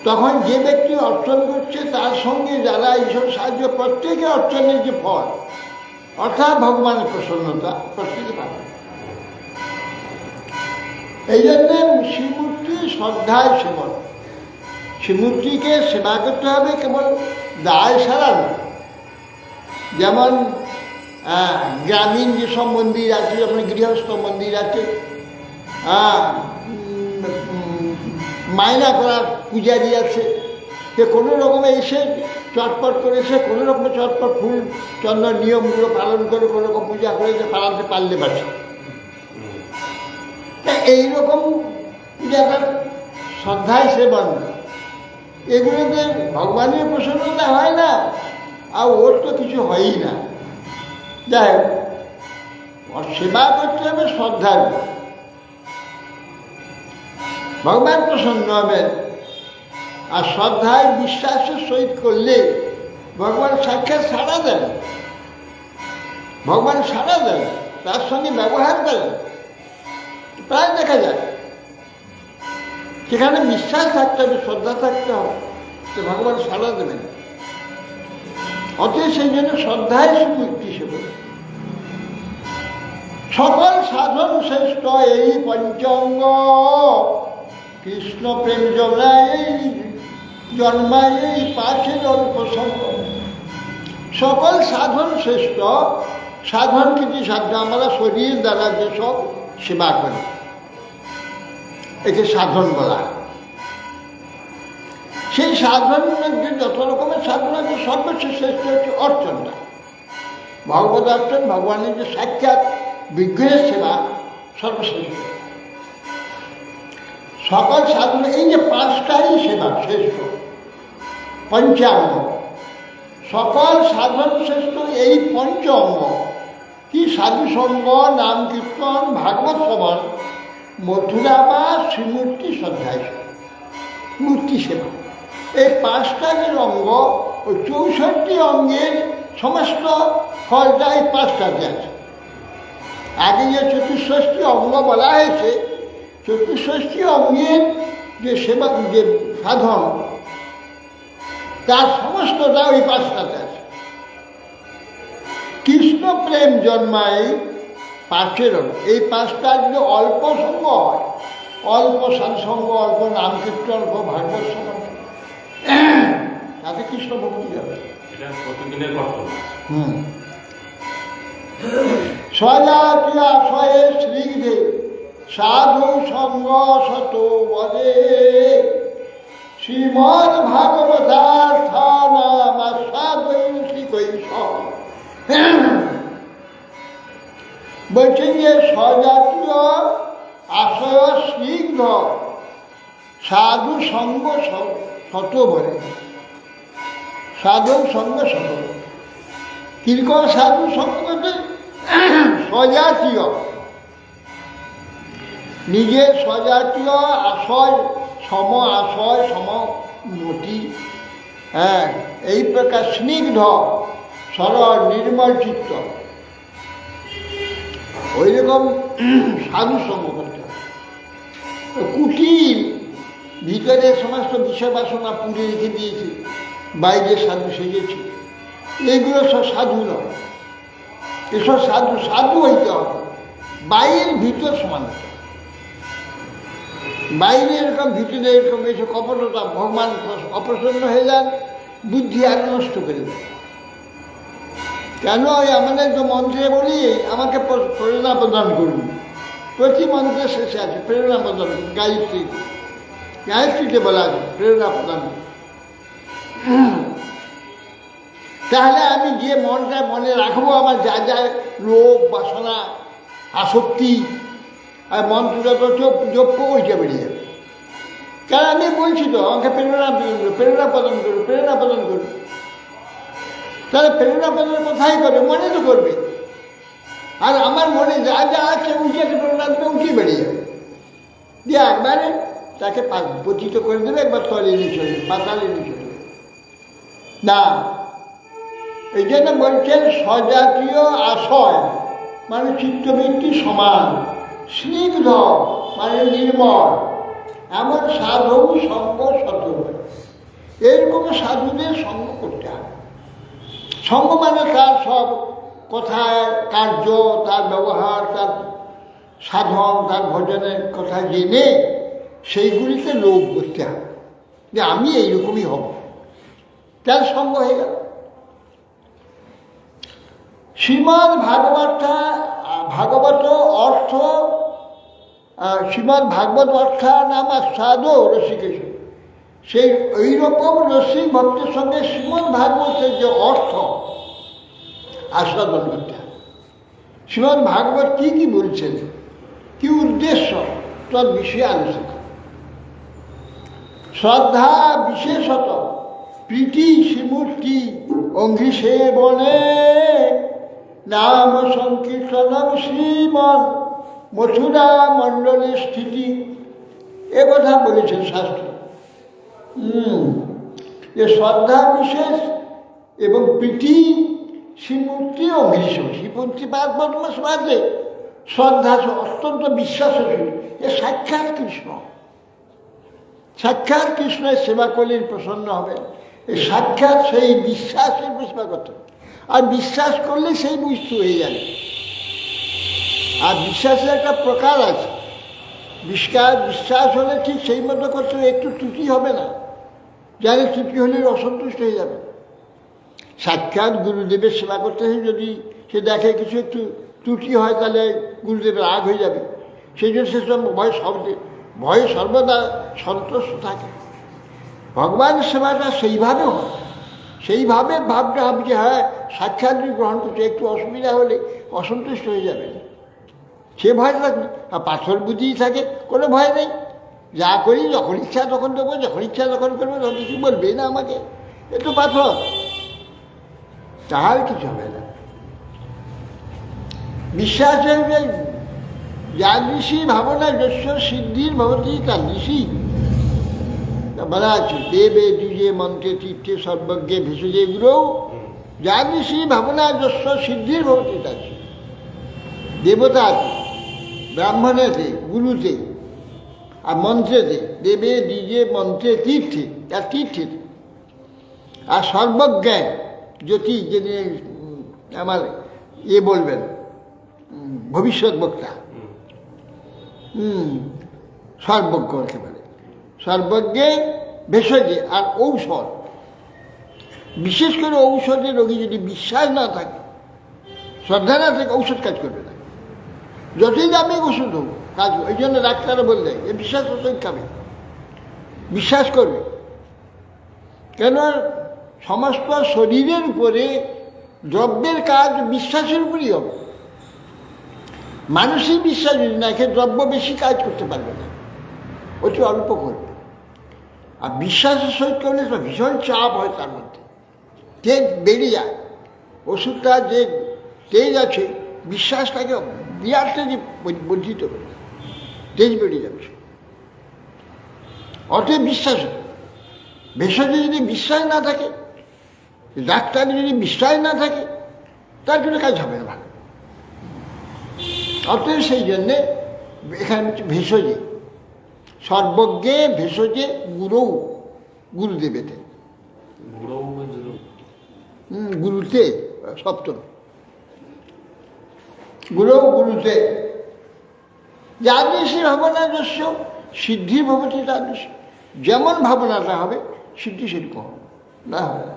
A: তখন যে ব্যক্তি অর্চন করছে তার সঙ্গে যারা এইসব সাহায্য, প্রত্যেকে অর্চনের যে ফল অর্থাৎ ভগবানের প্রসন্নতা প্রত্যেকে পাবে। এই জন্যে শ্রীমূর্তি শ্রদ্ধায় সেবন, শ্রীমূর্তিকে সেবা করতে হবে কেবল দায় সারা নয়। যেমন গ্রামীণ যেসব মন্দির আছে, যেমন গৃহস্থ মন্দির আছে, মাইনা করা পূজারি আছে, সে কোনো রকমে এসে চটপট করে এসে কোনো রকম চটপট ফুল চন্দন নিয়মগুলো পালন করে কোনো রকম পূজা করে পালাতে পারলে পারছে। তা এইরকম পূজাটা শ্রদ্ধায় সেবন, এগুলোতে ভগবানের প্রসন্নতা হয় না, আর ওর তো কিছু হয়ই না। যাই হোক, সেবা করতে হবে শ্রদ্ধার, ভগবান প্রসন্ন হবেন। আর শ্রদ্ধায় বিশ্বাসের সহিত করলে ভগবান সাক্ষাৎ সাড়া দেন, ভগবান সাড়া দেন, তার সঙ্গে ব্যবহার করেন, প্রায় দেখা যায়। সেখানে বিশ্বাস থাকতে হবে, শ্রদ্ধা থাকতে হবে, তো ভগবান সাড়া দেবেন। অতএব সেই জন্য শ্রদ্ধায় শ্রীমূর্তি সেবা। সকল সাধন শ্রেষ্ঠ এই পঞ্চঙ্গ, কৃষ্ণ প্রেম জমায় এই জন্মায় এই পাশে অল্প সঙ্গ। সকল সাধন শ্রেষ্ঠ, সাধন কিছু সাধ্য আমরা শরীর দ্বারা যেসব সেবা করি একে সাধন বলা। সেই সাধনের মধ্যে যত রকমের সাধন আছে সর্বশেষ শ্রেষ্ঠ হচ্ছে অর্চনটা, ভগবত অর্চন, ভগবানের যে সাক্ষাৎ বিগ্রহের সেবা সর্বশ্রেষ্ঠ। সকল সাধন এই যে পাঁচটাই সেবা শ্রেষ্ঠ, পঞ্চাঙ্গ, সকল সাধন শ্রেষ্ঠ এই পঞ্চ অঙ্গ কি? সাধুসঙ্গ, নাম কীর্তন, ভাগবত শ্রবণ, মথুরা বা শ্রীমূর্তি শ্রদ্ধায় মূর্তি সেবা। এই পাঁচটা যে অঙ্গ, ওই 64 অঙ্গের সমস্ত ফলটা এই পাঁচটাতে আছে। আগে যে চতুষ্ষষ্ঠী অঙ্গ বলা হয়েছে, চতুষ্ষষ্ঠী অঙ্গের যে সেবা, যে সাধন, তার সমস্তটা ওই পাঁচটাতে আছে। কৃষ্ণ প্রেম জন্মায় পাঁচের, এই পাঁচটা যদি অল্প সঙ্গ হয়, অল্প সৎসঙ্গ, অল্প নাম কীর্তন, অল্প ভাগবত শ্রবণ, তাতে কৃষ্ণ ভক্তি যাবে।
B: এটা প্রতিদিনের কর্তব্য।
A: স্বজাতীয় আশয়ে শ্রীগৃহে সাধু সঙ্গ শত বদে শ্রীমদ ভাগবতার্থ নামাস্বাদৈষী কৈশ। বলছেন যে স্বজাতীয় আশয় স্নিগ্ধ সাধু সঙ্গ শত বলে, সাধু সঙ্গ শত। কিরকম সাধু সঙ্গ করতে? স্বজাতীয়, নিজের স্বজাতীয় আশয়, সমমতি, হ্যাঁ, এই প্রকার স্নিগ্ধ সরল নির্মল চিত্ত, ওই রকম সাধু সঙ্গ করতে হবে। কুটির ভিতরে সমস্ত বিষয় বাসনা পুড়ে রেখে দিয়েছে, বাইরে সাধু সেজেছে, এগুলো সব সাধু নয়। এসব সাধু সাধু হইতে হবে, বাইরের ভিতর সমান হতে হবে। বাইরে এরকম, ভিতরে এরকম, এসব কপটতা, ভগবান অপ্রসন্ন হয়ে যান, বুদ্ধি আর নষ্ট করে দেয়। কেন? আমাদের তো মন্ত্রে বলি আমাকে প্রেরণা প্রদান করুন, প্রতি মন্ত্রের শেষে আছে প্রেরণা প্রদান করুন। গায়ত্রীতে বলা আছে প্রেরণা প্রদান করুন। তাহলে আমি যে মনটা মনে রাখবো, আমার যা যা লোভ, বাসনা, আসক্তি, আর মন্ত্র যত যোগ্য ওইটা বেরিয়ে যাবে। কারণ আমি বলছি তো আমাকে প্রেরণা প্রদান করুন, প্রেরণা প্রদান করুন। তাহলে প্রেরণা প্রদান কোথায় করে? মনে তো করবে। আর আমার মনে যা যা আছে উঠে প্রেরণা দেবে, উঠে বেরিয়ে যাবে, দিয়ে একবারে তাকে পতিত করে দেবে, একবার তলে নিয়ে চলে যাবে, পাতালে নিয়ে চলে যাবে না। এই জন্য বলছেন স্বজাতীয় আশয় মানে চিত্তবৃত্তি সমান, স্নিগ্ধ মানে নির্মল, এমন সাধু সঙ্গ শত। এরকম সাধুদের সঙ্গ করতে হবে। সঙ্গ মানে তার সব কথায়, কার্য, তার ব্যবহার, তার সাধন, তার ভজনের কথা জেনে সেইগুলিতে লোভ করতে হবে যে আমি এইরকমই হব, তার সঙ্গ হয়ে গেল। শ্রীমদ্ ভাগবত অর্থ, শ্রীমদ্ ভাগবত অর্থা নাম আস্বাদো রসিকেশ। সেই এইরকম রসিক ভক্তের সঙ্গে শ্রীমদ্ ভাগবতের যে অর্থ আস্বাদন করতে হবে। শ্রীমদ্ ভাগবত কী কী বলছেন, কি উদ্দেশ্য, তার বিষয়ে আলোচনা। শ্রদ্ধা বিশেষত প্রীতি শ্রীমূর্তি অঙ্ঘ্রিষে বনে নাম সংকীর্তনম শ্রীমন মথুরা মণ্ডলের স্থিতি। এ কথা বলেছেন শাস্ত্র। যে শ্রদ্ধা বিশেষ এবং প্রীতি শ্রীমূর্তি অঙ্ঘ্রিষ, শ্রীমূর্তি মাঝে শ্রদ্ধা অত্যন্ত বিশ্বাসশীল, এ সাক্ষাৎ কৃষ্ণ। সাক্ষাৎ কৃষ্ণের সেবা করলে প্রসন্ন হবে। এই সাক্ষাৎ সেই বিশ্বাসের সেবা করতে, আর বিশ্বাস করলে সেই বুঝতে হয়ে যাবে। আর বিশ্বাসের একটা প্রকার আছে, বিশ্বাস হলে ঠিক সেই মতো করতে একটু ত্রুটি হবে না, যাদের ত্রুটি হলে অসন্তুষ্ট হয়ে যাবে। সাক্ষাৎ গুরুদেবের সেবা করতে হয়, যদি সে দেখে কিছু একটু ত্রুটি হয় তাহলে গুরুদেবের রাগ হয়ে যাবে। সেই জন্য সেসব ভয়ে সর্বদা সন্তুষ্ট থাকে। ভগবানের সেবাটা সেইভাবে হয়, সেইভাবে ভাবতে হবে যে হ্যাঁ সাক্ষাৎ গ্রহণ করতে একটু অসুবিধা হলে অসন্তুষ্ট হয়ে যাবে, সে ভয় থাকবে। আর পাথর বুদ্ধিই থাকে, কোনো ভয় নেই, যা করি যখন ইচ্ছা তখন দেবো, যখন ইচ্ছা তখন করবো, তখন কিছু বলবে না আমাকে, একটু পাথর, তার কিছু হবে না। বিশ্বাসের যাদৃশী ভাবনা যস্য সিদ্ধির ভবতি তাদৃশী বলা আছে। দেবে দ্বিজে মন্ত্রে তীর্থে সর্বজ্ঞে ভেষজে গুরু যাদৃশী ভাবনা যস্য সিদ্ধির ভবতি তাদৃশী। দেবতা আছে, ব্রাহ্মণেতে, গুরুতে, আর মন্ত্রেতে, দেবে, দ্বিজে, মন্ত্রে, তীর্থে, আর তীর্থেতে। আর সর্বজ্ঞান জ্যোতি, যিনি আমার বলবেন, ভবিষ্যৎ বক্তা, সর্বজ্ঞ একেবারে, সর্বজ্ঞে, ভেষজে, আর ঔষধ। বিশেষ করে ঔষধে রোগী যদি বিশ্বাস না থাকে, শ্রদ্ধা না থাকে, ঔষধ কাজ করবে না। যতই দামি ওষুধ হোক কাজ, ওই জন্য ডাক্তাররা বললে এ বিশ্বাস ওষুধ খাবে, বিশ্বাস করবে। কেন সমস্ত শরীরের উপরে দ্রব্যের কাজ বিশ্বাসের উপরই হবে। মানুষই বিশ্বাস যদি না খেয়ে দ্রব্য বেশি কাজ করতে পারবে না, অতি অল্প করবে। আর বিশ্বাসের সহিত করলে তো ভীষণ চাপ হয়, তার মধ্যে তেজ বেড়ে যায়। ওষুধটা যে তেজ আছে, বিশ্বাসটাকে বিরাট তেজে বর্ধিত করে, তেজ বেড়ে যাবে। অতএব বিশ্বাস, ভেষজে যদি বিশ্বাস না থাকে, ডাক্তারে যদি বিশ্বাস না থাকে, তার জন্য কাজ হবে না ভালো। অতএব সেই জন্যে এখানে হচ্ছে ভেষজে, সর্বজ্ঞে, ভেষজে, গুরু, গুরুদেবেতে, গুরুতে সপ্তম, গুরু, গুরুতে। যাদৃশী ভাবনা যস্য সিদ্ধি ভবতি তাদৃশী। যেমন ভাবনাটা হবে সিদ্ধি সেরকম হবে, না হবে না।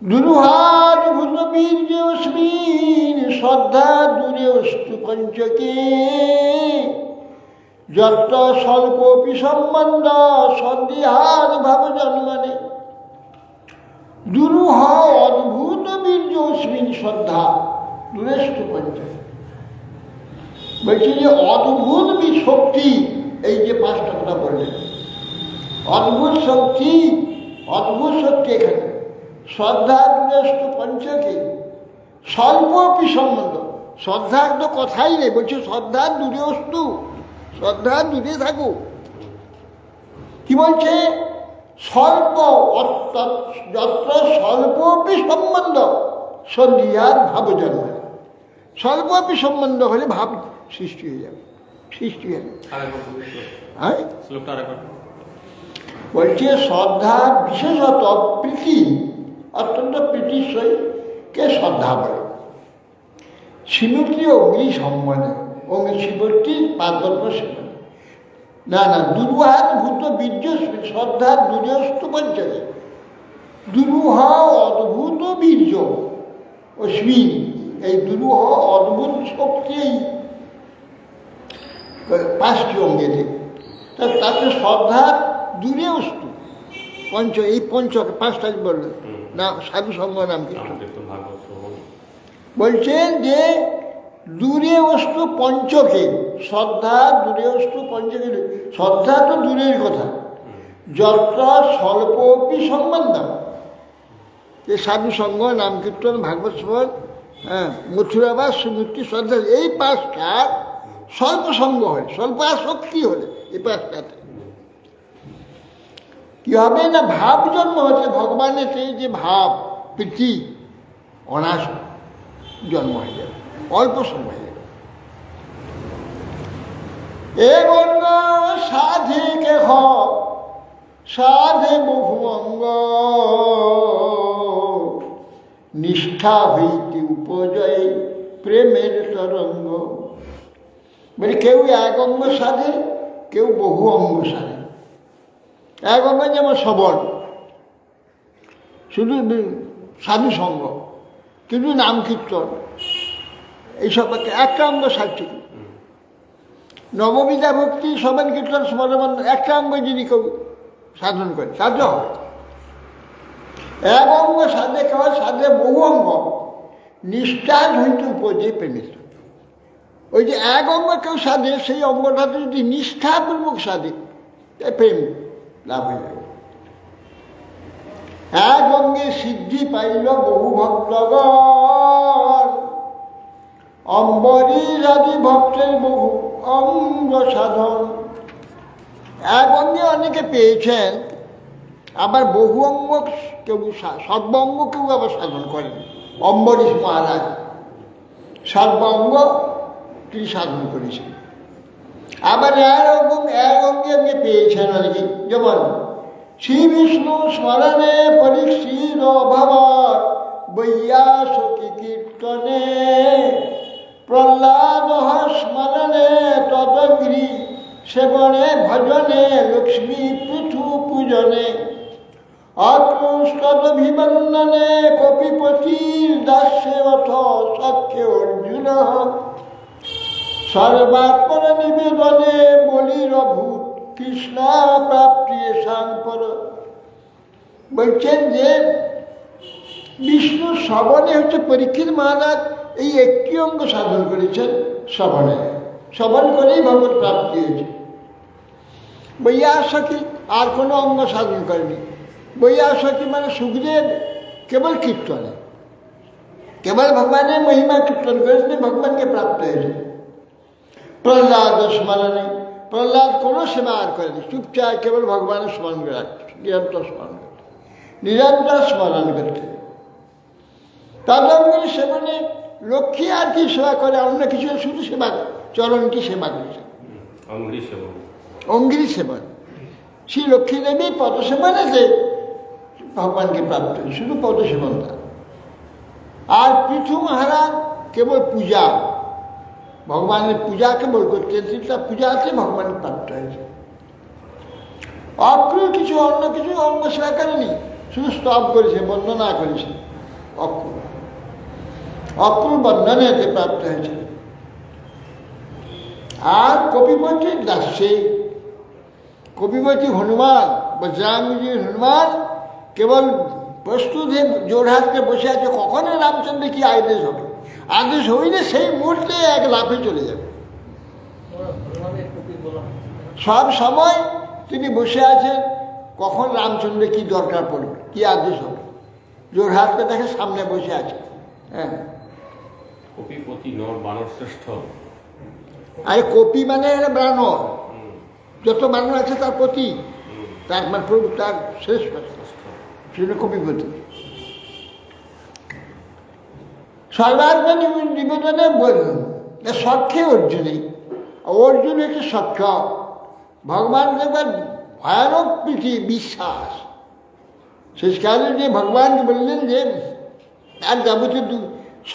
A: দুরুহার ভূত বীর্য অস্মিন শ্রদ্ধা দূরে অস্তু পঞ্চকে যত স্বল্পপি সম্বন্ধ সন্দেহার ভাব জন্মনে। দুরূহ অদ্ভুত বীর্য অস্মিন শ্রদ্ধা দূরেস্তু পঞ্চকে। বলছি যে অদ্ভুত শক্তি, এই যে পাঁচটা কথা বললেন, অদ্ভুত শক্তি, অদ্ভুত শক্তি এখানে। শ্রদ্ধা দূরেস্তু পঞ্চকে, স্বল্পপি সম্বন্ধ, শ্রদ্ধার তো কথাই নেই, বলছে শ্রদ্ধার দূরে অস্তু, শ্রদ্ধার দূরে থাকুক। কি বলছে? স্বল্প, যত্র স্বল্পপি সম্বন্ধ সন্ধিয়ার ভাব জন্মায়। স্বল্পপি সম্বন্ধ হলে ভাব সৃষ্টি হয়ে যাবে, সৃষ্টি হয়ে যাবে। হ্যাঁ, বলছে শ্রদ্ধার বিশেষত প্রীতি, অত্যন্ত প্রীতির সহিতকে শ্রদ্ধা বলে। স্মৃতি অগ্নি সম্মানে, অগ্নি শিবর্তী পাদর্ভ সেবন। না না, দুরূহার ভূত বীর্য শ্রদ্ধার দূরস্থ পঞ্চকে। দুরূহ অদ্ভুত বীর্য অশ্বিন, এই দুরূহ অদ্ভুত শক্তি এই পাঁচটি অঙ্গে থেকে। তাতে শ্রদ্ধার দূরে অস্তু পঞ্চ, এই পঞ্চকে পাঁচটা বললেন না, সাধু সঙ্গ নাম কীর্তন বলছেন যে দূরে অস্তু পঞ্চকে, শ্রদ্ধা দূরে অস্তু পঞ্চকে। শ্রদ্ধা তো দূরের কথা, যত্র স্বল্পপি সম্বন্ধ, যে সাধু সঙ্গ, নাম কীর্তন, ভাগবত শ্রবণ, মথুরাবাস, সুমূর্তি, শ্রদ্ধা, এই পাঁচটার স্বল্প সঙ্গ হলে, স্বল্প আসক্তি হলে এই পাঁচটাতে কি হবে না, ভাব জন্ম হচ্ছে ভগবানের, যে ভাব প্রীতি অনাস জন্ম হয়ে যাবে, অল্প সময় হয়ে যাবে। এ গঙ্গ সাধে কেহ সাধে বহু অঙ্গ নিষ্ঠা হইতে উপজয় প্রেমের তরঙ্গ। মানে কেউ এক অঙ্গ সাধে, কেউ বহু অঙ্গ সাধে। এক অঙ্গ যেমন শ্রবণ, শুধু সাধু সঙ্গ, শুধু নাম কীর্তন, এইসব একটা অঙ্গ সাধছে। নববিধা ভক্তি, শ্রবণ কীর্তন, স্মরণ, একটা অঙ্গ যদি কেউ সাধন করে সাধ্য হবে। এক অঙ্গ সাধে কেউ সাধে বহু অঙ্গ নিষ্ঠা হইতে উপজে প্রেমিত। ওই যে এক অঙ্গ কেউ সাধে, সেই অঙ্গটাতে যদি নিষ্ঠাপূর্বক সাধে, প্রেম লাভ হয়ে যাবে। এক অঙ্গে সিদ্ধি পাইল বহু ভক্তগণ, অম্বরীশ আদি ভক্তের বহু অঙ্গ সাধন। এক অঙ্গে অনেকে পেয়েছেন, আবার বহু অঙ্গ কেউ, সর্ব অঙ্গ কেউ আবার সাধন করেন। অম্বরীশ মহারাজ সর্বাঙ্গ তিনি সাধন করেছেন। আবার এক অঙ্গে আপনি পেয়েছেন অনেকে, যেমন শ্রী বিষ্ণু স্মরণে পরীক্ষিত অভাব বৈয়াসকি কীর্তনে প্রহ্লাদ স্মরণে তদগ্রী সেবনে ভজনে লক্ষ্মী পৃথু পূজনে অকৃষ্টভিবন্দনে কপিপতির দাস্যে অথ সখ্যে অর্জুন সর্বাত্মন নিবেদনে বলির ভূত কৃষ্ণ প্রাপ্তি সাংপর। বলছেন যে বিষ্ণু শ্রবণে হচ্ছে পরীক্ষিত মহারাজ এই একটি অঙ্গ সাধন করেছেন, শ্রবণে। শ্রবণ করেই ভগবত প্রাপ্তি হয়েছে। বৈয়াসকি আর কোনো অঙ্গ সাধন করেনি। বৈয়াসকি মানে সুখদেব কেবল কীর্তনে, কেবল ভগবানের মহিমা কীর্তন করেছেন, ভগবানকে প্রাপ্ত হয়েছে। প্রহ্লাদ স্মরণে, প্রহ্লাদ কোনো সেবা আর করেনি, চুপচাপ কেবল ভগবানের স্মরণ করে রাখছে, নিরন্তর স্মরণ করতে, নিরন্তর স্মরণ করতে। তদঙ্গের সেবনে লক্ষ্মী আর কি সেবা করে, অন্য কিছু শুধু সেবা করে, চরণটি সেবা করেছে, অঙ্গিরি সেবন। শ্রী লক্ষ্মী দেবী পদসেবনেতে ভগবানকে প্রাপ্ত হয়েছে, শুধু পদসেবনটা। আর পৃথু মহারাজ কেবল পূজা, ভগবানের পূজা কেবল করতেন, তার পূজাতে ভগবানের প্রাপ্ত হয়েছে। অক্রু কিছু অন্য কিছু অঙ্গ সেবা করেনি, শুধু স্তব করেছে, বন্দনা করেছে। অক্রু বন্ধনেতে প্রাপ্ত হয়েছে। আর কপিপতির দাস্যে, কপিপতি হনুমান, বজরাঙ্গজি হনুমান কেবল প্রস্তুত হয়ে জোড়হাতকে বসে আছে, কখনই রামচন্দ্র কি আদেশ হবে, আদেশ হইলে সেই মুহূর্তে এক লাফে চলে যাবে। সব সময় তিনি বসে আছেন, কখন রামচন্দ্র কি দরকার পড়বে, কি আদেশ হবে, জোড়হাতকে দেখে সামনে বসে আছে। হ্যাঁ,
B: কপিপতি নর বানর শ্রেষ্ঠ।
A: আর কপি মানে বানর, যত বানর আছে তার প্রতি, তার মানে প্রভু, তার শ্রেষ্ঠ, সেটা কপিপতি। সর্বাত্ম নিবেদনে বলুন সখ্যে অর্জুনে, অর্জুন হচ্ছে সখ্য, ভগবান একবার ভয়ানক প্রীতি বিশ্বাস। শেষকালে যে ভগবানকে বললেন যে আর যাবতীয়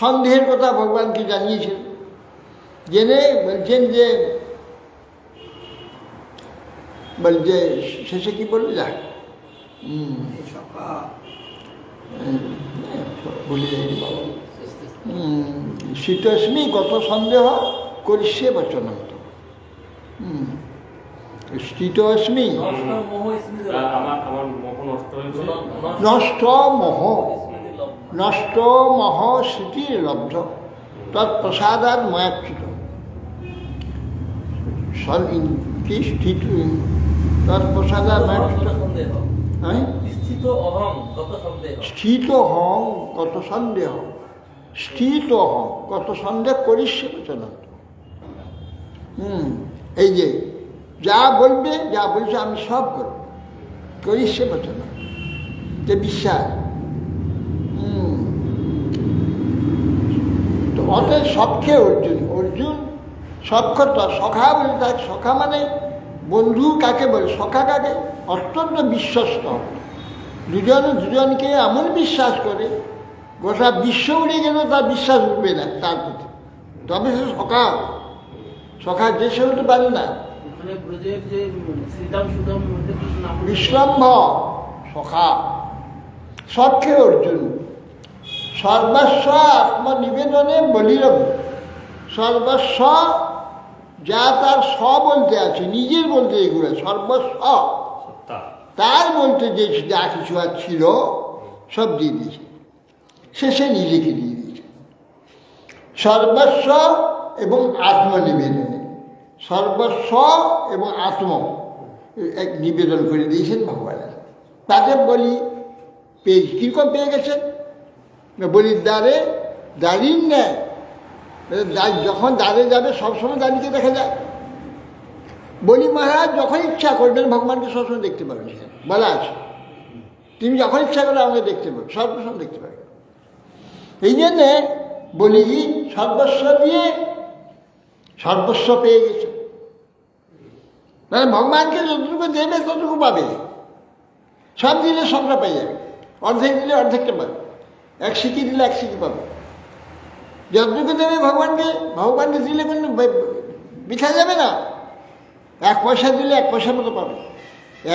A: সন্দেহের কথা ভগবানকে জানিয়েছেন, জেনে বলছেন যে বলছে শেষে কি বললে যা বলে যায়নি বাবা, শীতস্মি গত সন্দেহ করিষ্যে বচনন্ত। শীতস্মি নষ্ট মোহ, নষ্ট মোহ স্মৃতির লব্ধ তৎপ্রসাদাৎ ময়াচ্যুত। কি স্থিত তৎপ্রসাদাৎ ময়াচ্যুত, স্থিত অহং গত সন্দেহ, স্থিত অহং গত সন্দেহ করিষ্যে বচনন্ত। এই যে যা বলবে, যা বলছে আমি সব করব, করিষ্যে বচনন্ত, যে বিশ্বাস। তো অতএব সখ্যে অর্জুন, অর্জুন সখ্যতা, সখা বলে, তার সখা মানে বন্ধু কাকে বলে, সখা কাকে, অত্যন্ত বিশ্বস্ত। দুজনে দুজনকে এমন বিশ্বাস করে, গোটা বিশ্ব উড়ে গেল তার বিশ্বাস উঠবে না তার প্রতি, তবে সে সখা। সখা যে সে হতে পারে না, বিশ্বম্ভ সখা। সখ্যে অর্জুন সর্বস্ব আত্মনিবেদনে বলিরম, সর্বস্ব যা তার স বলতে আছে, নিজের বলতে এগুলো সর্বস্ব, তার বলতে যে যা কিছু আর ছিল সব দিয়ে দিয়েছে, শেষে নিজেকে দিয়ে দিয়েছে। সর্বস্ব এবং আত্মনিবেদনে, সর্বস্ব এবং আত্ম এক নিবেদন করে দিয়েছেন ভগবানের। তাকে বলি পেয়ে, কীরকম পেয়ে গেছেন, বলির দ্বারে দাঁড়িয়ে নেয়, যখন দ্বারে যাবে সবসময় দাঁড়িয়ে দেখা যায়। বলি মহারাজ যখন ইচ্ছা করবেন ভগবানকে সবসময় দেখতে পাবেন, বলা আছে তিনি যখন ইচ্ছা করে আমাকে দেখতে পাবেন, সবসময় দেখতে পাবেন। এই জন্যে বলি সর্বস্ব দিয়ে সর্বস্ব পেয়ে গেছে। মানে ভগবানকে যতটুকু দেবে ততটুকু পাবে, সব দিলে সবটা পেয়ে যাবে, অর্ধেক দিলে অর্ধেকটা পাবে, এক সিকি দিলে এক সিকি পাবে। যতটুকু দেবে ভগবানকে দিলে কোনো বিছা যাবে না। 1 পয়সা দিলে 1 পয়সার মতো পাবে,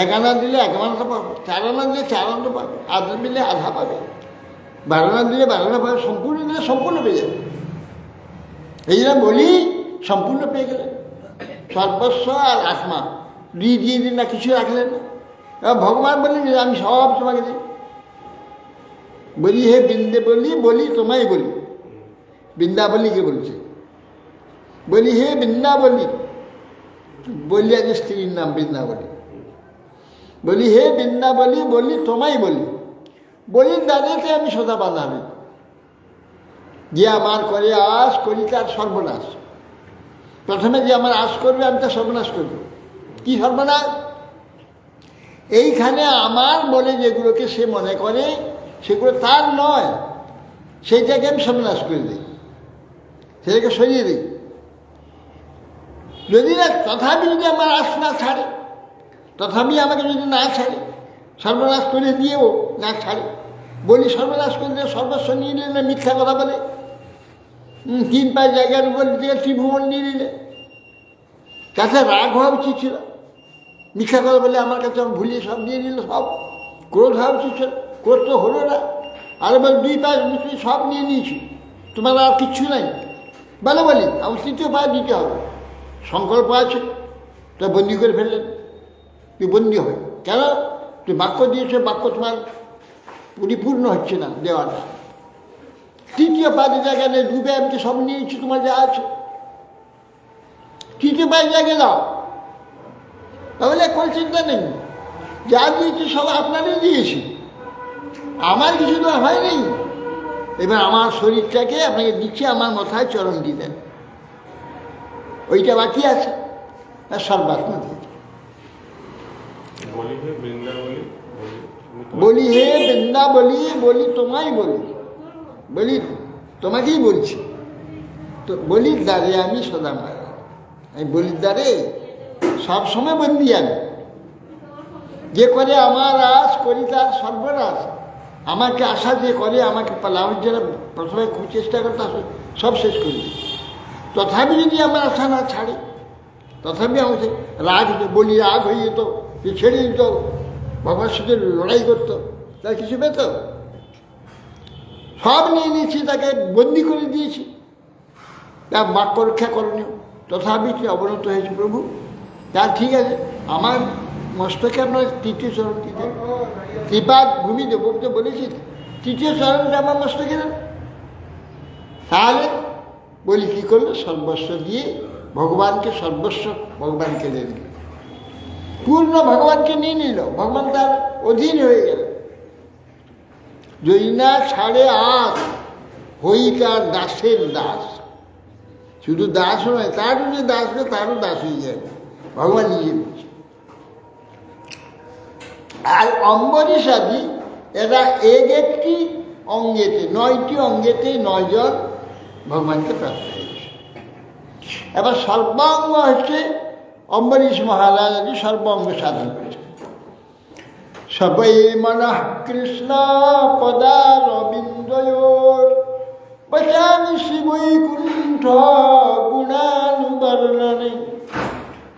A: 1 আনা দিলে 1 আনা মতো পাবে, 4 আনা দিলে 4 আনা পাবে, আধা দিলে আধা পাবে, 12 আনা দিলে 12 আনা পাবে, সম্পূর্ণ দিলে সম্পূর্ণ পেয়ে যাবে। এই জন্য বলি সম্পূর্ণ পেয়ে গেলেন, সর্বস্ব আর আত্মা দিয়ে দিন না, কিছু রাখলেন না। এবার ভগবান বললেন যে আমি সব তোমাকে দিই। বলি হে বৃন্দে বলি তোমায় বলি, বৃন্দাবলীকে বলছে। বলি হে বৃন্দাবলী, বলি আজ স্ত্রীর নাম বৃন্দাবলী। বলি হে বৃন্দাবলী বলি তোমায় বলির দ্বারেতে আমি সদা বাধা হই। যে আমার করে আশ করি তার সর্বনাশ। প্রথমে যে আমার আশ করবে আমি তার সর্বনাশ করব। কি সর্বনাশ? এইখানে আমার বলে যেগুলোকে সে মনে করে সেগুলো তার নয়, সেইটাকে আমি সর্বনাশ করে দিই, সেটাকে সরিয়ে দিই। যদি না তথাপি যদি আমার আশ না ছাড়ে, তথাপি আমাকে যদি না ছাড়ে, সর্বনাশ করে দিয়েও না ছাড়ে, বলি সর্বনাশ করে দিয়ে সর্বস্ব নিয়ে নিলে না, মিথ্যা কথা বলে 3 পাঁচ জায়গার উপর দিয়ে ত্রিভুবন নিয়ে নিলে, কাছে রাগ হওয়া উচিত ছিল। মিথ্যা কথা বলে আমার কাছে আমি ভুলিয়ে সব নিয়ে নিল, সব ক্রোধ হওয়া উচিত ছিল, ক্রোধ তো হলো না। আর এবার 2 পাঁচ মিষ্টি সব নিয়ে নিয়েছি, তোমার আর কিচ্ছু নাই বলি আমার 3য় পায়ে দিতে হবে। সংকল্প আছে, তা বন্দি করে ফেললেন, তুই বন্দি হয় কেন? তুই বাক্য দিয়েছে, বাক্য তোমার পরিপূর্ণ হচ্ছে না দেওয়াটা। 3য় পায়ের জায়গায় নেই, ডুবে আমি সব নিয়েছি তোমার যা আছে, 3য় পায়ের জায়গায় দাও। তাহলে কোনো চিন্তা নেই, যা দিয়েছি সব আপনারই দিয়েছি, আমার কিছু তো হয়নি। এবার আমার শরীরটাকে আপনাকে দিচ্ছি, আমার মাথায় চরণ দিলেন, ওইটা বাকি আছে, আর সর্বাত্মা দিয়ে। বলি হে বৃন্দাবলী বলি তোমায় বলি তোমাকেই বলছি। তো বলির দ্বারে আমি সদা মারা, আমি বলির দ্বারে সবসময় বন্দি। আমি যে করে আমার আশ করি তার সর্বনাশ। আমাকে আশা যে করে, আমাকে লাভের জন্য প্রথমে খুব চেষ্টা করে, তার সব শেষ করি। তথাপি যদি আমার আশা না ছাড়ে, তথাপি আমাকে রাগ হতো, বলি রাগ হয়ে যেত, যে ছেড়ে দিত, ভগবানের সাথে লড়াই করতো, তার কিছু পেত? সব নিয়ে নিয়েছি, তাকে বন্দি করে দিয়েছি, তার বাক্য রক্ষা করণীয়, তথাপি কি অবনত হয়েছে প্রভু। তা ঠিক আছে, আমার মস্তকে আপনার 3য় চরণ দিতে, কৃপার ভূমি দেব তো বলেছি, 3য় চরণটা আমার মস্তকে দেন। তাহলে বলি কী করলো? সর্বস্ব দিয়ে ভগবানকে, সর্বস্ব ভগবানকে দিয়ে দিল, পূর্ণ ভগবানকে নিয়ে নিল, ভগবান তার অধীন হয়ে গেল। যদি না ছাড়ে আস হই তার দাসের দাস। শুধু দাস নয়, তারও যে দাস হবে তারও দাস হয়ে যাবে, ভগবান নিজে বলছে। আর অম্বরীশাদি এরা একটি অঙ্গেতে, 9টি অঙ্গেতে 9 জন ভগবানকে প্রাপ্ত হয়েছে। এবার সর্বাঙ্গ হচ্ছে অম্বরীশ মহারাজ আদি সর্বাঙ্গ সাধন করেছে। সবাই মনঃ কৃষ্ণ পদারবিন্দয়োর পচামি শিবৈকুণ্ঠ গুণানুবর্ণনে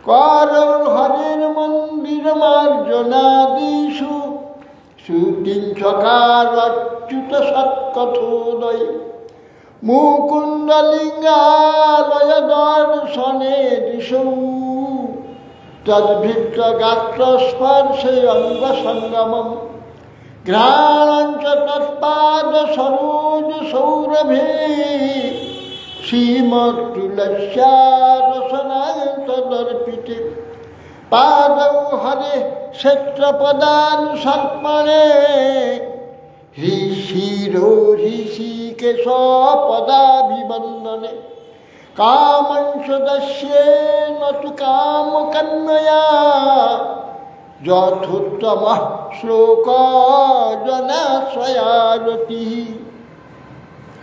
A: করৌ হরের মন্দির মার্জনাদিষু সুতিঞ্চকার অচ্যুত সৎকথোদয় মুকুন্দলিঙ্গালয় দর্শনে দিশৌ তদ্ভিক্ত গাত্র স্পর্শে অঙ্গ সঙ্গমম ঘ্রাণঞ্চ তৎপাদ সরোজ সৌরভে শ্রীমতুলস্যা রসনান্তদর্পিতে পাদৌ হরে ক্ষেত্রপদানুসর্পণে শিরো ঋষিকেশ পদাভিবন্দনে কামংশ দস্যেন তু কামকন্যয়া যথোত্তম শ্লোক জনাশ্রয়ারতি।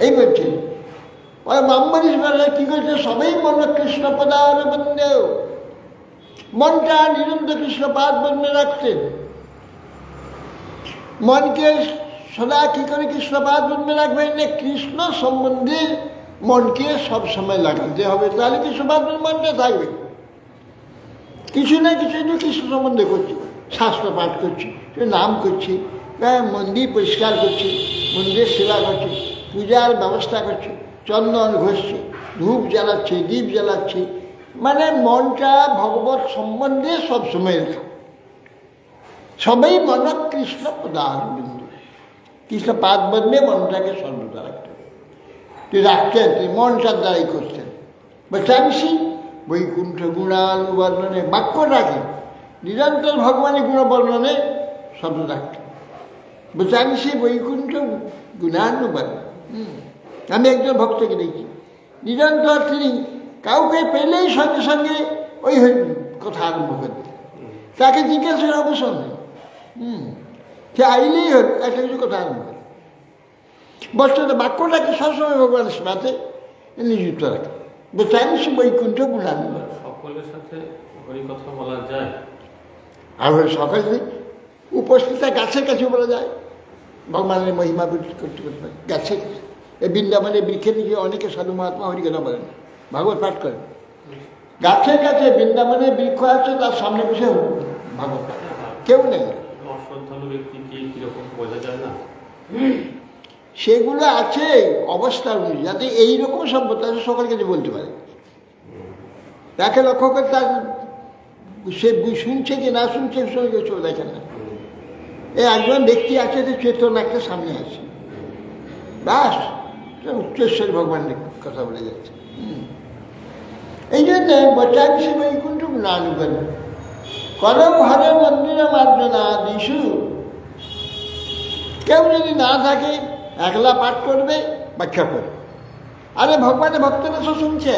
A: এই বলছে ওই মাম্বারিশ মহারাজ কি করছে, সবাই মন কৃষ্ণ পদার বন্দে, মনটা নিরন্তর কৃষ্ণ পাদ বন্ধে রাখতেন। মনকে সদা কি করে কৃষ্ণ পাদ বন্ধে রাখবেন, কৃষ্ণ সম্বন্ধে মনকে সবসময় লাগাতে হবে, তাহলে কৃষ্ণ পাদ মনটা থাকবে। কিছু না কিছু কৃষ্ণ সম্বন্ধে করছি, শাস্ত্র পাঠ করছি, নাম করছি, মন্দির পরিষ্কার করছি, মন্দির সেবা করছি, পূজার ব্যবস্থা করছি, চন্দন ঘষছি, ধূপ জ্বালাচ্ছি, দীপ জ্বালাচ্ছি, মানে মনটা ভগবত সম্বন্ধে সবসময় রাখা। সবাই মন কৃষ্ণ পদার বিন্দু, কৃষ্ণ পাদ বন্ধে মনটাকে সর্বদা রাখতে হবে। তুই রাখতেন, তুই মনটার দ্বারাই করতেন। বৈশাখী বৈকুণ্ঠ গুণানুবর্ণনে বাক্য রাখেন, নিরন্তর ভগবানের গুণবর্ণনে শব্দ রাখতেন। বৈশাখী বৈকুণ্ঠ গুণানুবর্ণন। আমি একজন ভক্তকে দেখি, নিরন্তর তিনি কাউকে পেলেই সঙ্গে সঙ্গে ওই কথা আরম্ভ করতেন, তাকে জিজ্ঞাসার অবসর নেই। সে আইলেই হোক একটা কিছু কথা আরম্ভ করে বস্তুতে বাক্যটাকে সবসময় ভগবানের সেবাতে নিযুক্ত রাখে। বৈশাখী বৈকুণ্ঠ গুণানুবর্ণন।
B: সকলের সাথে হরি কথা বলা যায়,
A: আর সকালে উপস্থিত গাছের কাছে বলা যায়, ভগবানের মহিমা করতে করতে গাছে কাছে। এই বৃন্দাবনের বৃক্ষের নিচে অনেকে সাধু মহাত্মা হরিকথা বলেন, ভাগবত পাঠ করেন। গাছের কাছে বৃন্দাবনের বৃক্ষ আছে, তার সামনে বসে ভাগবত পাঠ, কেউ নেই।
B: অশ্রদ্ধালু ব্যক্তি কি কিরকম বোঝা যায় না?
A: সেগুলো আছে অবস্থা অনুযায়ী, যাতে এইরকম সম্পদ আছে সকলের কাছে বলতে পারে। তাকে লক্ষ্য করে তার সে শুনছে কি না শুনছে কেউ দেখেন না। এই একজন ব্যক্তি আছে, যে চেতন একটা সামনে আছে, বাস উচ্চেশ্বর ভগবানের কথা বলে যাচ্ছে। এই জন্য বৈশাখী বৈকুণ্ঠ গুণানুবর্ণ করম হরে মন্দিরে মার্জনা দিশু। কেউ যদি না থাকে একলা পাঠ করবে, ব্যাখ্যা করবে। আরে ভগবানের ভক্তরা সব শুনছে,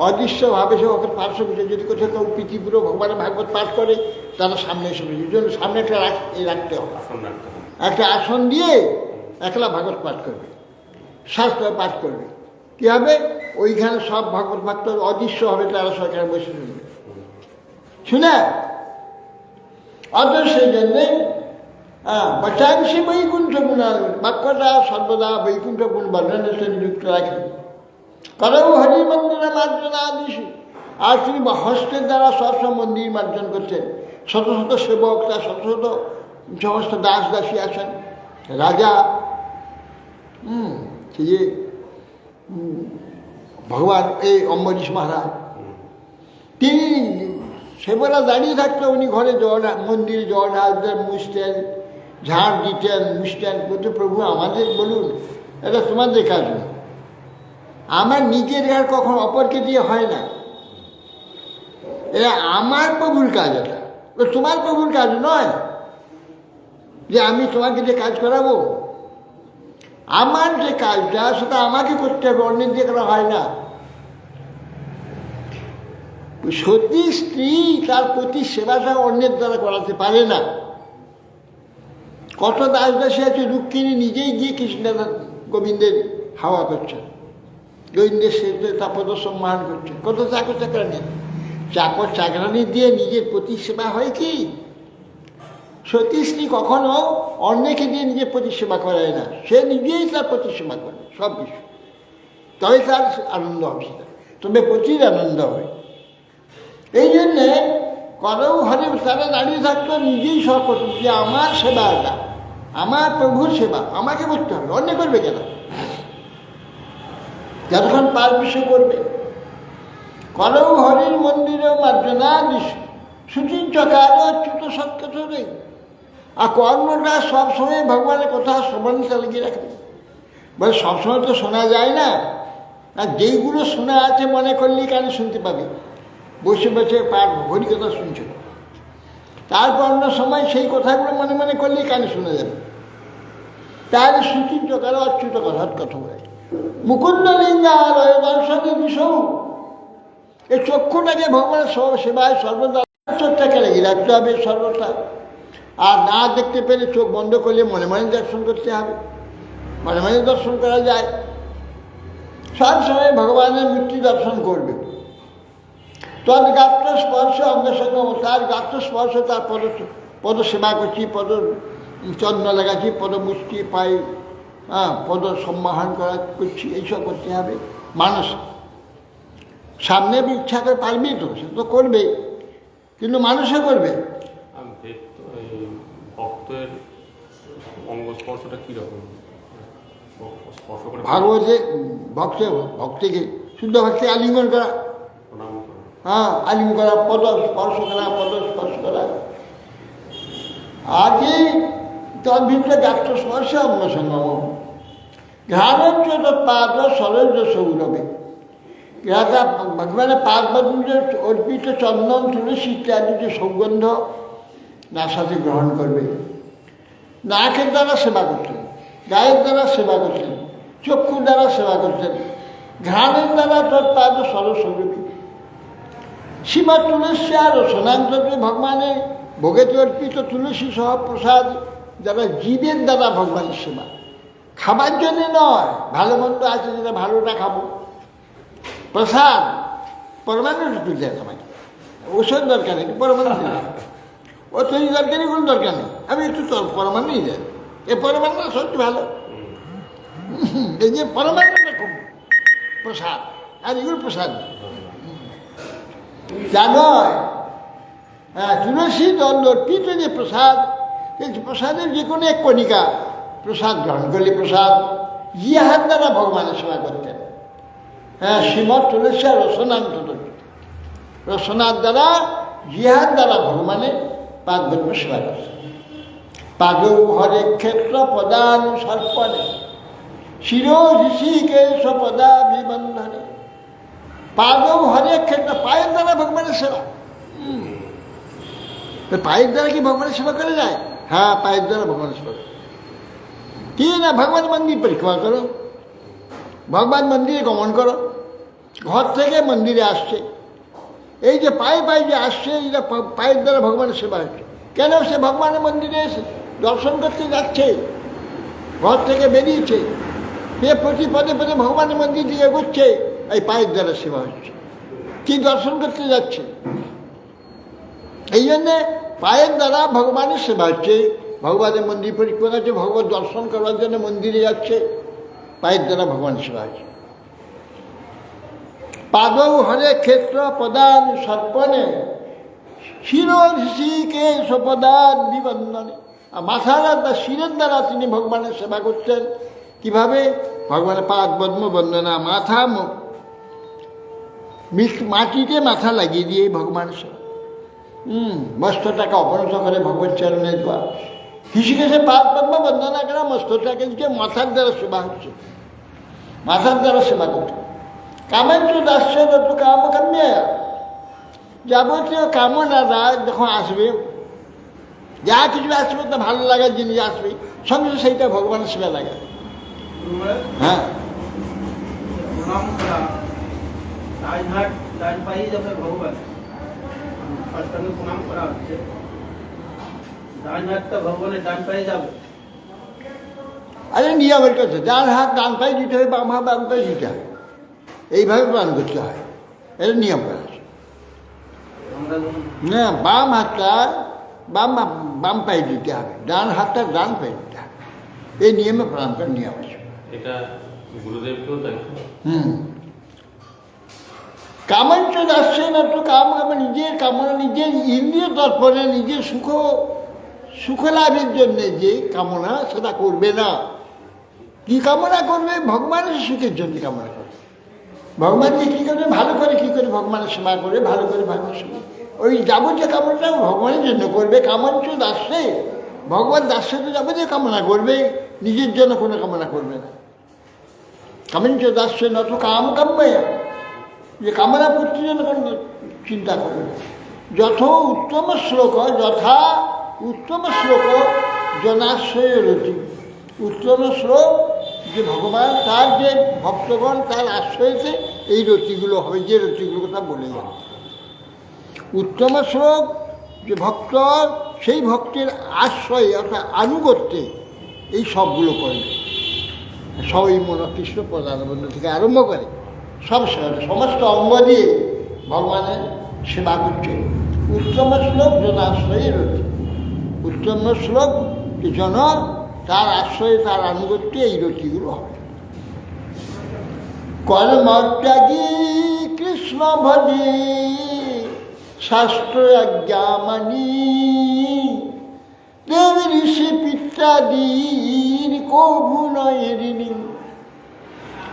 A: অদৃশ্যভাবে সে ওকে পার্শ্ব বসে, যদি কোথাও কেউ পৃথিবীরও ভগবানের ভাগবত পাঠ করে, তারা সামনে এসে বসে, জন্য সামনে একটা রাখতে হবে, একটা আসন দিয়ে একলা ভাগবত পাঠ করবে, শাস্ত্র পাঠ করবে। কী হবে, ওইখানে সব ভাগবত ভক্ত অদৃশ্য হবে, তারা সরকার বসে শুনবে, শুনে অথচ সেই জন্যে বৈশাখী বৈকুণ্ঠ গুণানুবর্ণন বাক্যটা সর্বদা বৈকুণ্ঠ গুণ বর্ণনের সাথে নিযুক্ত রাখেন। করৌ হরি মন্দিরে মার্জনা দিশু। আর তিনি হস্তের দ্বারা সবসময় মন্দির মার্জন করছেন। শত শত সেবক, তার শত শত সমস্ত দাস দাসী আছেন, রাজা, সেই যে ভগবান এই অম্বরীশ মহারাজ, তিনি সেবরা দাঁড়িয়ে থাকতো, উনি ঘরে জল, মন্দিরে জল ঢালতেন, মুছতেন, ঝাড় দিতেন, মুছতেন। বলতে প্রভু আমাদের বলুন, এটা তোমাদের কাজ না, আমার নিজের কাজ কখন অপরকে দিয়ে হয় না, এটা আমার প্রভুর কাজ, এটা তোমার প্রভুর কাজ নয় যে আমি তোমাকে যে কাজ করাবো। আমার যে কাজটা সেটা আমাকে করতে হবে, অন্যের দিয়ে করা হয় না। সতী স্ত্রী তার প্রতি সেবাটা অন্যের দ্বারা করাতে পারে না। কত দাস দাসী আছে, রুক্মিণী নিজেই গিয়ে কৃষ্ণ গোবিন্দের হাওয়া করছেন, গোবিন্দের সেতে তাপদসম্মান করছেন। কত চাকর চাকরানি, চাকর চাকরানি দিয়ে নিজের প্রতি সেবা হয় কি? সতী স্ত্রী কখনো অন্যকে দিয়ে নিজের প্রতি সেবা করায় না, সে নিজেই তার প্রতি সেবা করে সব কিছু, তবে তার আনন্দ হবে, সেটা তবে প্রচুর আনন্দ হবে। এই জন্যে করৌ হরে তারা দাঁড়িয়ে থাকতো, নিজেই সব করতো যে আমার সেবা, এটা আমার প্রভুর সেবা, আমাকে করতে হবে, অন্য করবে কেন? যতক্ষণ পারবে সে করবে। করৌ হরির মন্দিরে মার্জনা দিশু সুচিন চকার অচ্যুত সৎকথ নেই। আর কর্মটা সবসময় ভগবানের কথা শ্রবণ চালিয়ে রাখবে। বলে সবসময় তো শোনা যায় না, আর যেইগুলো শোনা আছে মনে করলেই কানে শুনতে পাবে, বসে বসে পাঠ হরি কথা শুনছ, তারপর অন্য সময় সেই কথাগুলো মনে মনে করলেই কানে শোনা যাবে। তাহলে সুচিন চকার অচ্যুত কথা বলে মুকুন্দ লিঙ্গালয় দর্শনে বিষৌ। এই চক্ষুটাকে ভগবানের সেবায় সর্বদা চোখটাকে লেগে রাখতে হবে সর্বদা। আর না দেখতে পেলে চোখ বন্ধ করলে মনে মনে দর্শন করতে হবে, মনে মনে দর্শন করা যায়। সব সময় ভগবানের মূর্তি দর্শন করবে। তদ গাত্র স্পর্শ অঙ্গ সঙ্গম, তার গাত্র স্পর্শ, তার পদ সেবা করছি, পদ চন্দ্র লাগাচ্ছি, পদ মুষ্টি পাই, পদ সম্মাহন করছি, এইসব করতে হবে। মানুষ সামনে ইচ্ছা করে পারবি তো, সে তো করবে, কিন্তু মানুষও করবে।
B: ভক্তের অঙ্গ স্পর্শটা কীরকম?
A: ভাগবতে ভক্তিকে শুদ্ধ ভক্তি আলিঙ্গন করা, আলিঙ্গন করা, পদ স্পর্শ করা, পদ স্পর্শ করা। আগে তদ্ভিত্রে গাত্র স্পর্শ অঙ্গ সঙ্গম, ঘ্রাণঞ্চ তৎপাদ সরজ সৌরভে। ভগবানের পাদপদ্মে অর্পিত চন্দন তুলসী ইত্যাদি যে সৌগন্ধ নাসাতে গ্রহণ করবে। নাকের দ্বারা সেবা করতেন, গায়ের দ্বারা সেবা করতেন, চক্ষুর দ্বারা সেবা করতেন, ঘ্রাণের দ্বারা তৎপাদ সরস্বরূপী। সীমা তুলসী আর রসনান্তরে ভগবানের ভোগেতে অর্পিত তুলসী সহ প্রসাদ যারা জীবের দ্বারা ভগবানের সেবা, খাবার জন্যে নয়, ভালো মন্দ আছে যেটা ভালোটা খাবো। প্রসাদ পরমাণু একটু দেয় আমাকে, ওষুধ দরকার নেই, পরমাণু দেয়, ও তৈরি দরকারি কোনো দরকার নেই, আমি একটু পরমাণুই দেয়। এ পরমাণু সত্যি ভালো, এই যে পরমাণুটা খুব প্রসাদ, আর এগুলো প্রসাদ যা নয়। হ্যাঁ, তুলসী দল অর্পিত যে প্রসাদ, এই প্রসাদের যে কোনো এক কণিকা প্রসাদ গ্রহণ করলে প্রসাদ, জিহাদ দ্বারা ভগবানের সেবা করতেন। হ্যাঁ, শ্রীমৎ তুলসী আর রসনান্ত, রসনার দ্বারা জিহাদ দ্বারা ভগবানের পাদপদ্ম সেবা করতেন। পাদৌ হরে ক্ষেত্র পদানুসর্পণে শিরো ঋষিকেশ পদাভিবন্ধনে। পাদৌ হরে ক্ষেত্র, পায়ের দ্বারা ভগবানের সেবা। পায়ের দ্বারা কি ভগবানের সেবা করে যায়? হ্যাঁ, পায়ের দ্বারা ভগবানের সেবা করে। কি না, ভগবান মন্দির পরিক্রমা করো, ভগবান মন্দিরে গমন করো, ঘর থেকে মন্দিরে আসছে, এই যে পায়ে পায়ে যে আসছে, এইটা পায়ের দ্বারা ভগবানের সেবা হচ্ছে। কেন? সে ভগবানের মন্দিরে এসে দর্শন করতে যাচ্ছে, ঘর থেকে বেরিয়েছে, প্রতি পদে পদে ভগবানের মন্দির দিকে এগোচ্ছে, এই পায়ের দ্বারা সেবা হচ্ছে। কি দর্শন করতে যাচ্ছে, এই জন্যে পায়ের দ্বারা ভগবানের সেবা হচ্ছে। ভগবানের মন্দির পরিক্রমা করছে, ভগবান দর্শন করার জন্য মন্দিরে যাচ্ছে, পায়ের দ্বারা ভগবানের সেবা হচ্ছে। পাদৌ হরে ক্ষেত্র পদান সর্পণে শিরো ঋষিকেশ পদাভিবন্ধনে। মাথার দ্বারা, শিরের দ্বারা তিনি ভগবানের সেবা করছেন। কিভাবে? ভগবানের পাদ পদ্ম বন্দনা, মাথা মাটিতে মাথা লাগিয়ে দিয়ে ভগবানের সেবা। মস্তটাকে অপনত করে ভগবত চরণে দেওয়া, ঋষিকেশে পাদ পদ্ম বন্দনা করা, মস্তটাকে মাথার দ্বারা সেবা হচ্ছে, মাথার দ্বারা সেবা করছে। কামেন্দ্র দাস্য যত কাম কাম্যা, যাবতীয় কামনারা যখন আসবে, যা কিছু আসবে তা ভালো লাগার জিনিস আসবে, সঙ্গে সেইটা ভগবানের সেবা লাগে। হ্যাঁ, আরে নিয়মের কাছে যার হাত ডান পায়ে দিতে হবে, বাম হাত ডান পায়ে দিতে হবে, এইভাবে প্রণাম করতে হয়, এটা নিয়ম করা আছে। না, বাম হাতটা বাম পায়ে দিতে হবে, ডান হাতটা ডান পায়ে দিতে হবে, এই নিয়মে প্রণাম করার নিয়ম আছে।
B: এটা গুরুদেবকেও তাই।
A: কামাঞ্চ দাস্য না তো কাম, নিজের কামনা, নিজের ইন্দ্রিয় তৎপরে নিজের সুখ লাভের জন্যে যে কামনা, সেটা করবে না। কি কামনা করবে? ভগবানের সুখের জন্য কামনা করবে। ভগবানকে কী করবে? ভালো করে কী করে ভগবানের সেবা করে, ভালো করে ভগবানের সেবা, ওই যাবতীয় কামনাটা ভগবানের জন্য করবে। কামাঞ্চ দাস্যে, ভগবান দাস্যতে যাবতীয় কামনা করবে, নিজের জন্য কোনো কামনা করবে না। কামাঞ্চ দাস্য নত কাম কাম্যা, যে কামনা পূর্তির জন্য কোনো চিন্তা করবে না। যথা উত্তম শ্লোক জনাশ্রয় রতি, উত্তম শ্লোক যে ভগবান তার যে ভক্তগণ তার আশ্রয়তে এই রতিগুলো হবে, যে রতিগুলো কথা বলে যান। উত্তম শ্লোক যে ভক্ত, সেই ভক্তের আশ্রয়ে অর্থাৎ আনুগত্যে এই সবগুলো করবে। সবই মনে কৃষ্ণ প্রধানবন্ধ থেকে আরম্ভ করে সব সমস্ত অঙ্গ দিয়ে ভগবানের সেবা করছে। উত্তম শ্লোক জনাশ্রয়ী রয়েছে, উত্তম শ্লোক জন তার আশ্রয়ে তার আনুগত্য এই রতিগুলো হবে। কর্মত্যাগী কৃষ্ণ ভজি শাস্ত্র আজ্ঞা মানি দেব ঋষি পিত্যাদির কভু নয় ঋণী।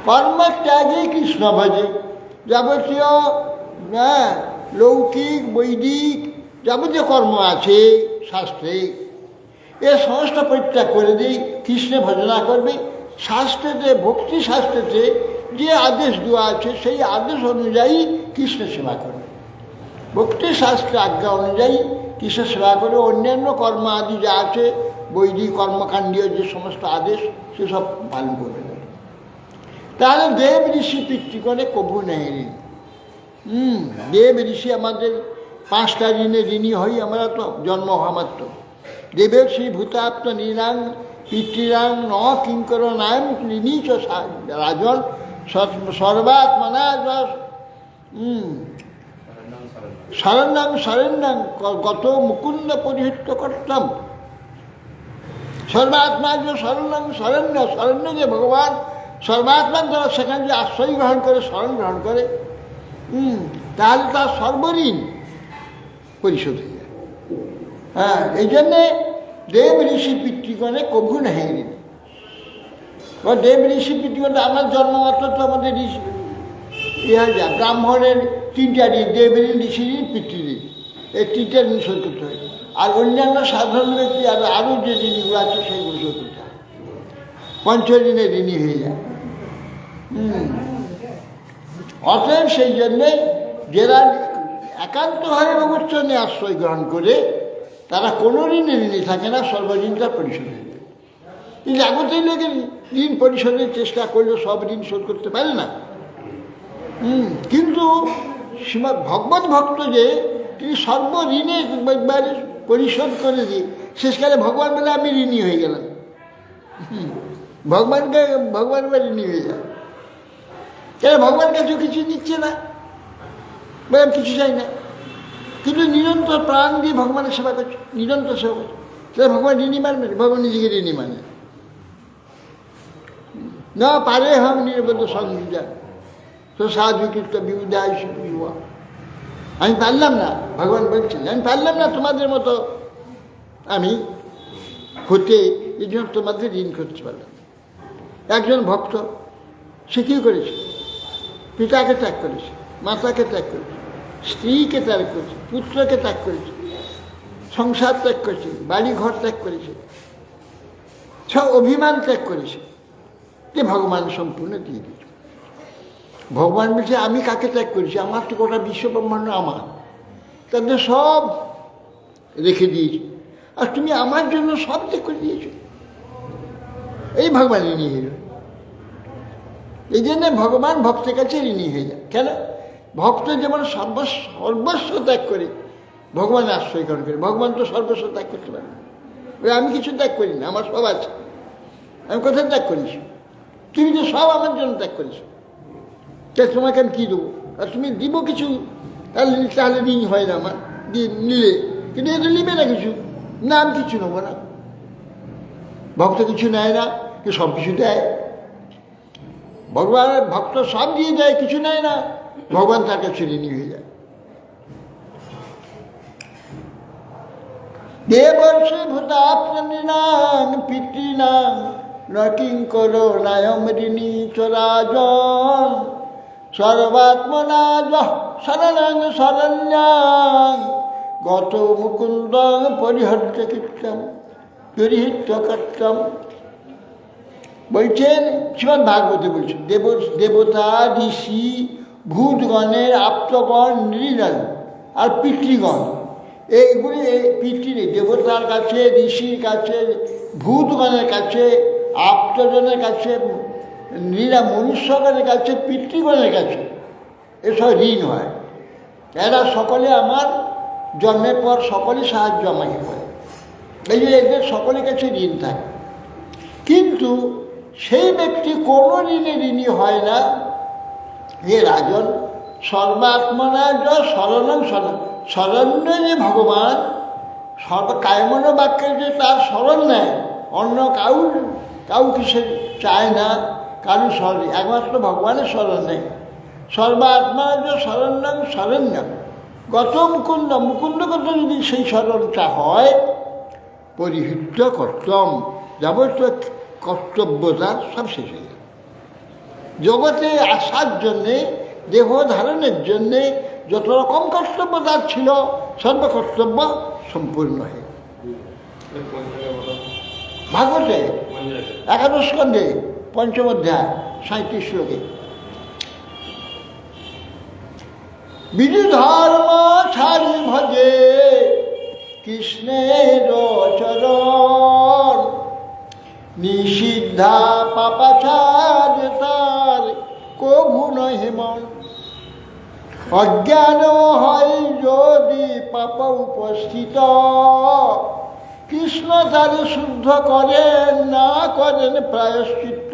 A: কর্মত্যাগী কৃষ্ণ ভজে, যাবতীয় লৌকিক বৈদিক যাবতীয় কর্ম আছে শাস্ত্রে, এ সমস্ত পরিত্যাগ করে দিই, কৃষ্ণে ভজনা করবে। শাস্ত্রেতে ভক্তি শাস্ত্রেতে যে আদেশ দেওয়া আছে সেই আদেশ অনুযায়ী কৃষ্ণ সেবা করবে। ভক্তি শাস্ত্রে আজ্ঞা অনুযায়ী কৃষ্ণ সেবা করে অন্যান্য কর্ম আদি যা আছে বৈদিক কর্মকাণ্ডীয় যে সমস্ত আদেশ সেসব পালন করবে। তাহলে দেব ঋষি পিতৃগণে কভু নেই ঋণ। দেব ঋষি আমাদের 5টা ঋণে ঋণী হই আমরা, তো জন্ম হওয়া মাত্র। দেবের শ্রী ভূতাপ্ত নীরাং পিতৃরাং ন কিঙ্কর নাম ঋণী চ রাজন সর্বাত্মনা শরণ্যাং শরণ্যাং গত মুকুন্দ পরিহিত করতাম। সর্বাত্মা যে শরণ্যাং শরণ্য, শরণ্য যে ভগবান, সর্বাত্মার দ্বারা সেখানে যে আশ্রয় গ্রহণ করে, শরণ গ্রহণ করে, তাহলে তার সর্বঋণ পরিশোধ হয়ে যায়। হ্যাঁ, এই জন্যে দেব ঋষি পিতৃগণে কভু নেই ঋণ। দেব ঋষি পিতৃগণ আমার জন্মমাত্র তো আমাদের ঋষি ব্রাহ্মণের 3টা ঋণ, দেব ঋণ, ঋষি ঋণ, পিতৃঋণ, এই 3টা ঋণ শোধ করতে হয়। আর অন্যান্য সাধারণ ব্যক্তি আরও যে ঋণগুলো আছে সেইগুলো শোধ করতে হয়, 5 ঋণে ঋণী হয়ে যায়। অতএব সেই জন্যে যারা একান্তভাবে ভগবৎচরণে আশ্রয় গ্রহণ করে তারা কোনো ঋণে ঋণী থাকে না, সর্বঋণটা পরিশোধ হয়ে যায়। কিন্তু আগতেই লোকের ঋণ পরিশোধের চেষ্টা করলেও সব ঋণ শোধ করতে পারে না। কিন্তু শ্রীমৎ ভগবত ভক্ত যে তিনি সর্বঋণে একবার পরিশোধ করে দিয়ে শেষকালে ভগবান বলে আমি ঋণী হয়ে গেলাম। ভগবান ঋণী হয়ে যায়, কেন ভগবান কাছেও কিছু নিচ্ছে না, বলে আমি কিছু চাই না, কিন্তু নিরন্তর প্রাণ দিয়ে ভগবানের সেবা করছে, নিরন্তর সেবা করছে। তাহলে ভগবান ঋণী মানবে, ভগবান নিজেকে ঋণী মানে না পারে। হাম নির্বদ্ধ সংবিধান তো সাধু কীর্ত বিবিধায় সুবিধা, আমি পারলাম না, ভগবান বলছেন আমি পারলাম না তোমাদের মতো আমি হতে, এই জন্য তোমাদের ঋণ করতে পারলাম। একজন ভক্ত সে কী করেছে? পিতাকে ত্যাগ করেছে, মাতাকে ত্যাগ করেছে, স্ত্রীকে ত্যাগ করেছে, পুত্রকে ত্যাগ করেছে, সংসার ত্যাগ করেছে, বাড়ি ঘর ত্যাগ করেছে, সব অভিমান ত্যাগ করেছে, যে ভগবান সম্পূর্ণ দিয়ে দিয়েছে। ভগবান বলছে আমি কাকে ত্যাগ করেছি? আমার তো গোটা বিশ্ব ব্রহ্মাণ্ড আমার, তাদের সব রেখে দিয়েছি, আর তুমি আমার জন্য সব ত্যাগ করে দিয়েছ। এই ভগবান ঋণী হয়ে যায়। এই জন্যে ভগবান ভক্তের কাছে ঋণী হয়ে যায়। কেন? ভক্ত যেমন সর্বস্ব ত্যাগ করে ভগবানের আশ্রয় গ্রহণ করে, ভগবান তো সর্বস্ব ত্যাগ করতে পারে না। আমি কিছু ত্যাগ করি না, আমার সব আছে, আমি কোথায় ত্যাগ করিস? তুমি তো সব আমার জন্য ত্যাগ করিস, তা তোমাকে আমি কী দেবো? আর তুমি দিব কিছু, তাহলে ঋণ হয় না আমার, নিলে, কিন্তু এটা নিবে না কিছু, না আমি কিছু নেবো না। ভক্ত কিছু নেয় না, কেউ সব কিছু দেয়। ভগবানের ভক্ত সব দিয়ে দেয়, কিছু নেয় না, ভগবান তার কাছে ঋণী হয়ে যায়। দেবর্ষে ভূতাপ্তনাং পিতৃনাং নকিঙ্কর নায়ম ঋণী চরাজন সর্বাত্মনা শরণাং শরণ্যাং গত মুকুন্দ পরিহর্য কীর্তম পরিহিত কর্তম। বলছেন শ্রীমদ্ ভাগবতে বলছেন দেবতা ঋষি ভূতগণের আপ্তগণ নৃগণ আর পিতৃগণ, এইগুলি পিতৃ দেবতার কাছে, ঋষির কাছে, ভূতগণের কাছে, আপ্তজনের কাছে, মনুষ্যগণের কাছে, পিতৃগণের কাছে এসব ঋণ হয়। এরা সকলে আমার জন্মের পর সকলে সাহায্য আমাকে করে, এই যে এদের সকলের কাছে ঋণ থাকে। কিন্তু সেই ব্যক্তি কোনো ঋণে ঋণী হয় না। হে রাজন, সর্বাত্মনায় শরণং শরণ, শরণ্য যে ভগবান, কায়মন বাক্যে যে তার শরণ নেয়, অন্য কাউকে সে চায় না, কারণ শরণ একমাত্র ভগবানের শরণ নেয়। সর্বাত্মনায় শরণ্যং শরণ্য গত মুকুন্দ, মুকুন্দগত যদি সেই শরণটা হয়, পরিহিত কর্তম, যাবতীয় কর্তব্যতা সব শেষ হয়ে যায়। জগতে আসার জন্যে, দেহ ধারণের জন্যে যত রকম কর্তব্য তার ছিল, সর্বকর্তব্য সম্পূর্ণ হয়ে ভাগবতে 11 স্কন্ধে 5ম অধ্যায় 37 শ্লোকে বিধি ধর্ম ছাড়ি ভজে কৃষ্ণের চরণ, নিষিদ্ধা পাপাচার তার কভু নহে মন। অজ্ঞান হয় যদি পাপ উপস্থিত, কৃষ্ণ তারে শুদ্ধ করেন, না করেন প্রায়শ্চিত্ত।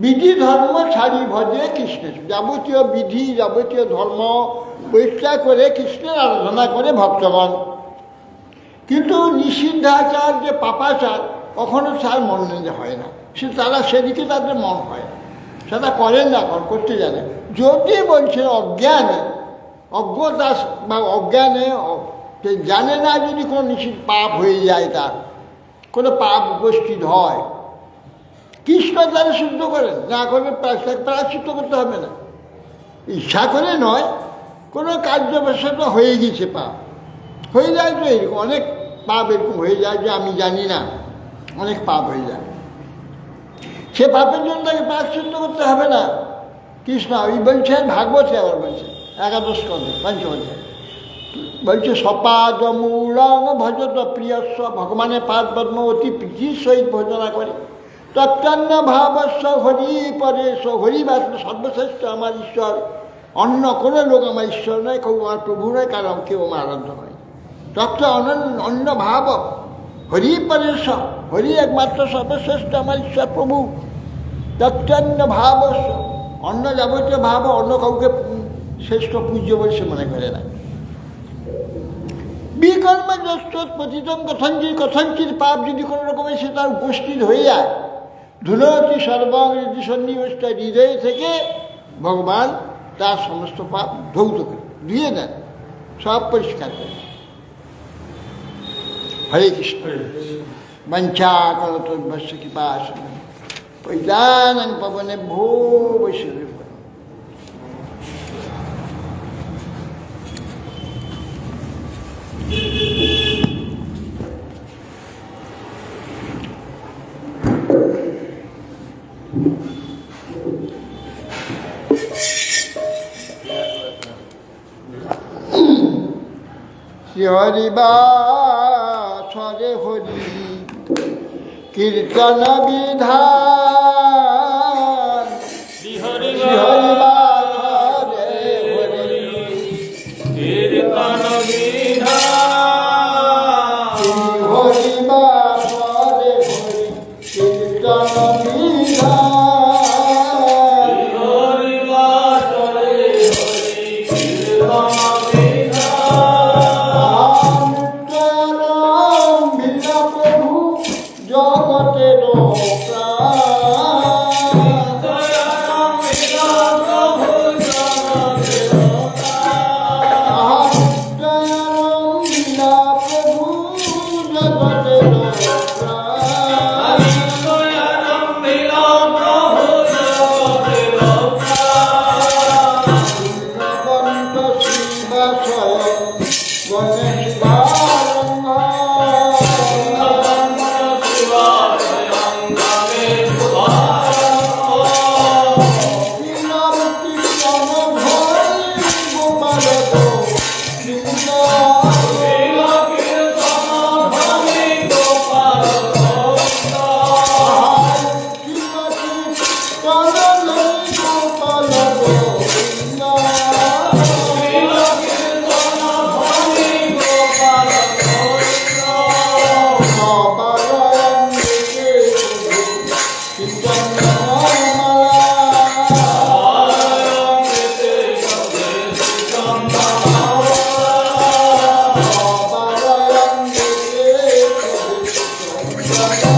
A: বিধি ধর্ম ছাড়ি ভজে কৃষ্ণের, যাবতীয় বিধি যাবতীয় ধর্ম পরিত্যাগ করে কৃষ্ণের আরাধনা করে ভক্তগণ। কিন্তু নিষিদ্ধাচার যে পাপাচার কখনো তার মনে হয় না, তারা সেদিকে তাদের মন হয় না, সেটা করেন না, করতে জানে। যদি বলছে অজ্ঞানে, অজ্ঞতা বা অজ্ঞানে জানে না, যদি কোনো নিষিদ্ধ পাপ হয়ে যায়, তার কোনো পাপ উপস্থিত হয়, কৃষ্ণ তারা শুদ্ধ করেন, না করে প্রায়শ্চিত্ত করতে হবে না। ইচ্ছা করে নয়, কোনো কার্যবশত হয়ে গেছে পাপ, হয়ে যায় তো এরকম অনেক পাপ এরকম হয়ে যায় যে আমি জানি না, অনেক পাপ হয়ে যায়। সে পাপের জন্য তাকে প্রায়শ্চিত্ত করতে হবে না। কৃষ্ণ ওই বলছেন ভাগবতে, আবার বলছেন 11 স্কন্ধে 5ম অধ্যায় বলছে, সপাদ মূলং ভজত প্রিয়স্ব, ভগবানের পাদ পদ্ম অতি প্রীতির সহিত ভজনা করে। তত্তন্ন ভাবস্ব হরি পরেশ, হরিবাস সর্বশ্রেষ্ঠ আমার ঈশ্বর, অন্য কোনো লোক আমার ঈশ্বর নয়, কেউ আমার প্রভু নয়, কারণ কেউ আমার আরাধ্য নয়। তত্ত্ব অন্য ভাব হরি পরেশ, হরি একমাত্র সর্বশ্রেষ্ঠ আমার ঈশ্বর প্রভু। তত্তন্ন ভাবস্ব, অন্য যাবতীয় ভাব অন্য কাউকে শ্রেষ্ঠ পূজ্য বলে সে মনে করে না। বিকর্ম পতিতম কথঞ্চিত পাপ যদি কোনো রকমের সে তার উপস্থিত হয়ে যায়, ধুনতি সর্বং হৃদি সন্নিবেষ্ট, হৃদয় থেকে ভগবান তার সমস্ত পাপ ধৌত করে ধুয়ে দেন, সব পরিষ্কার করে। হরে কৃষ্ণ। বঞ্চা করতর্ভস্য কৃপাসিন্ধুম পতিতানাং পাবনেভ্যো বৈষ্ণবেভ্যো। হরিবাসরে হরি কীর্তন বিধান, হরিবাসরে হরি
B: কীর্তন বিধান,
A: হরিবাসরে হরি কীর্তন বিধান। Hare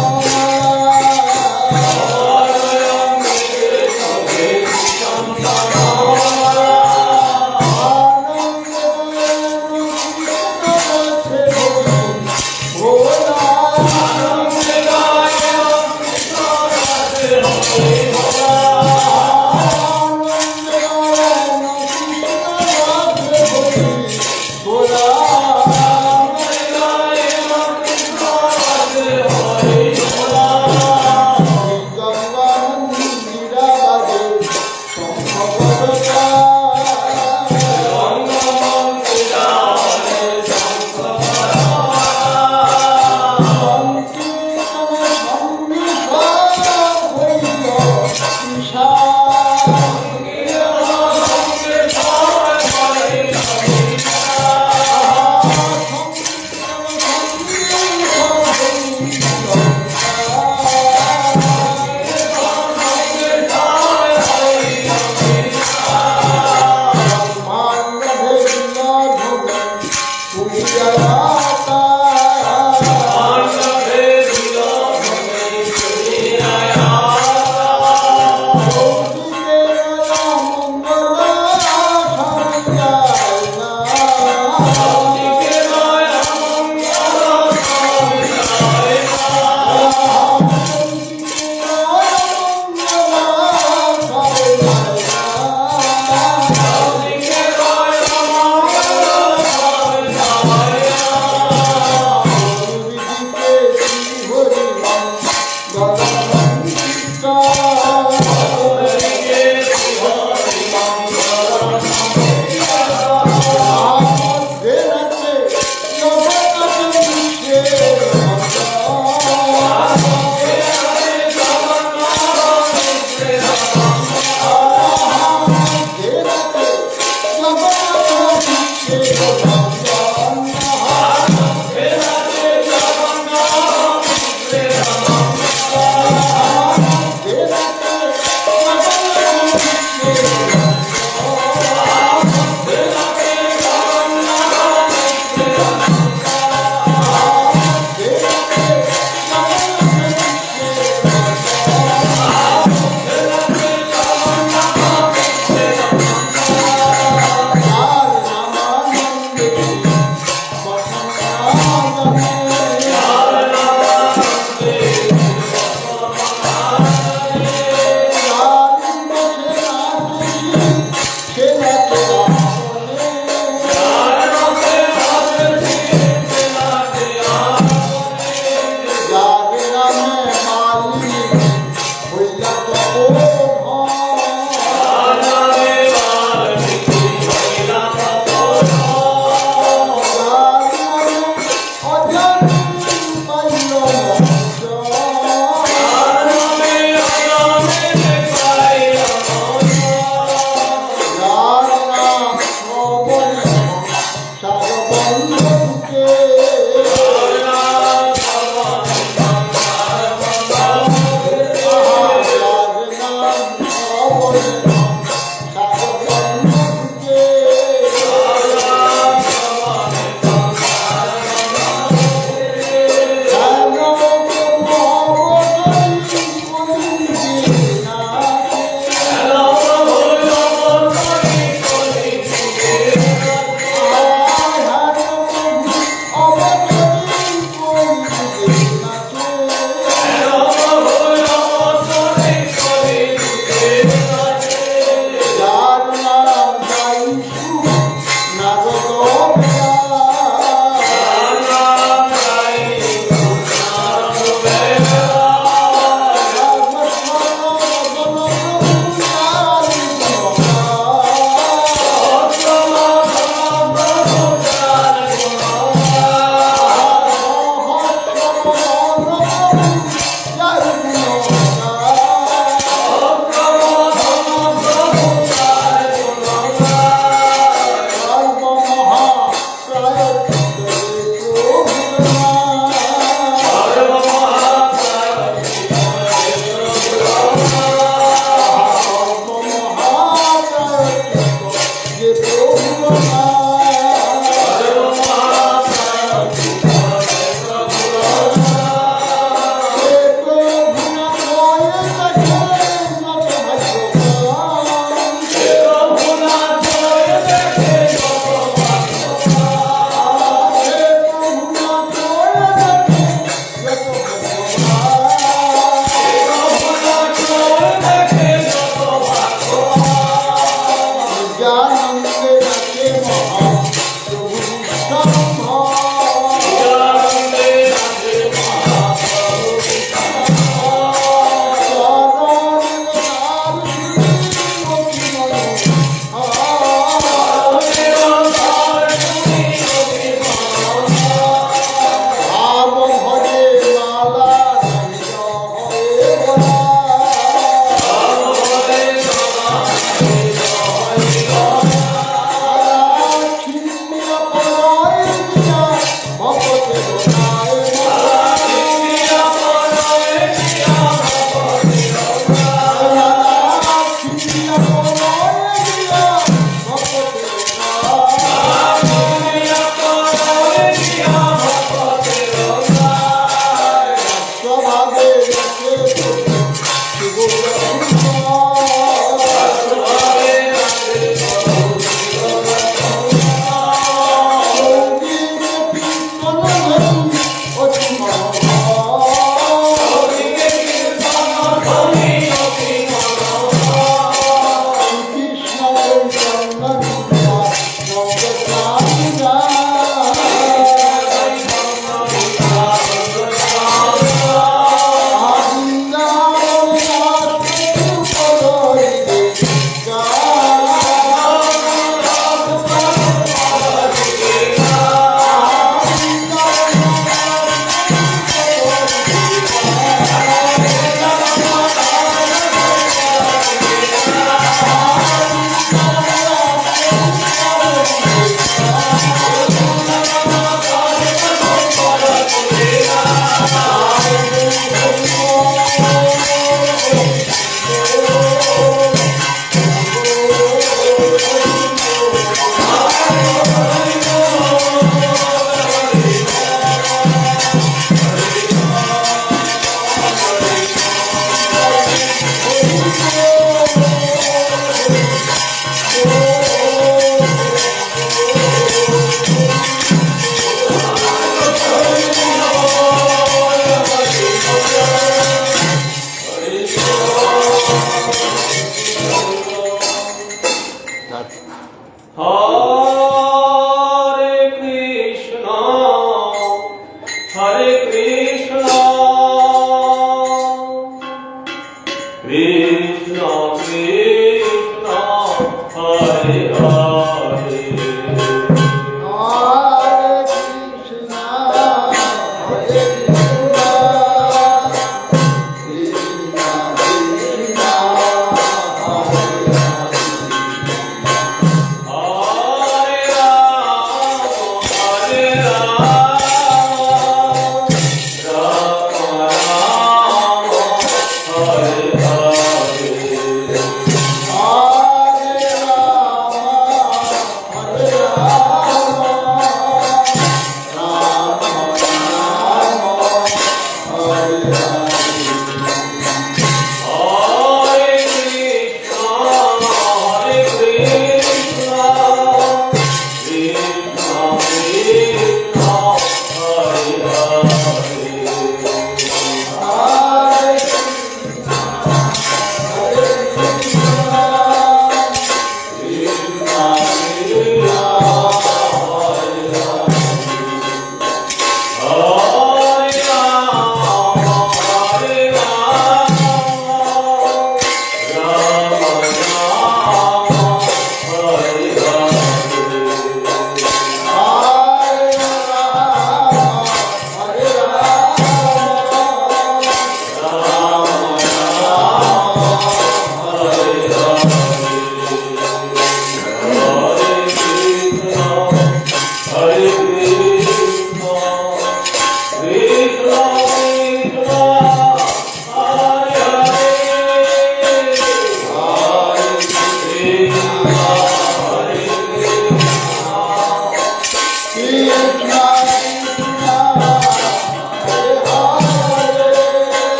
A: Hare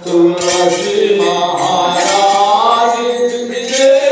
A: तुलसी महाराज के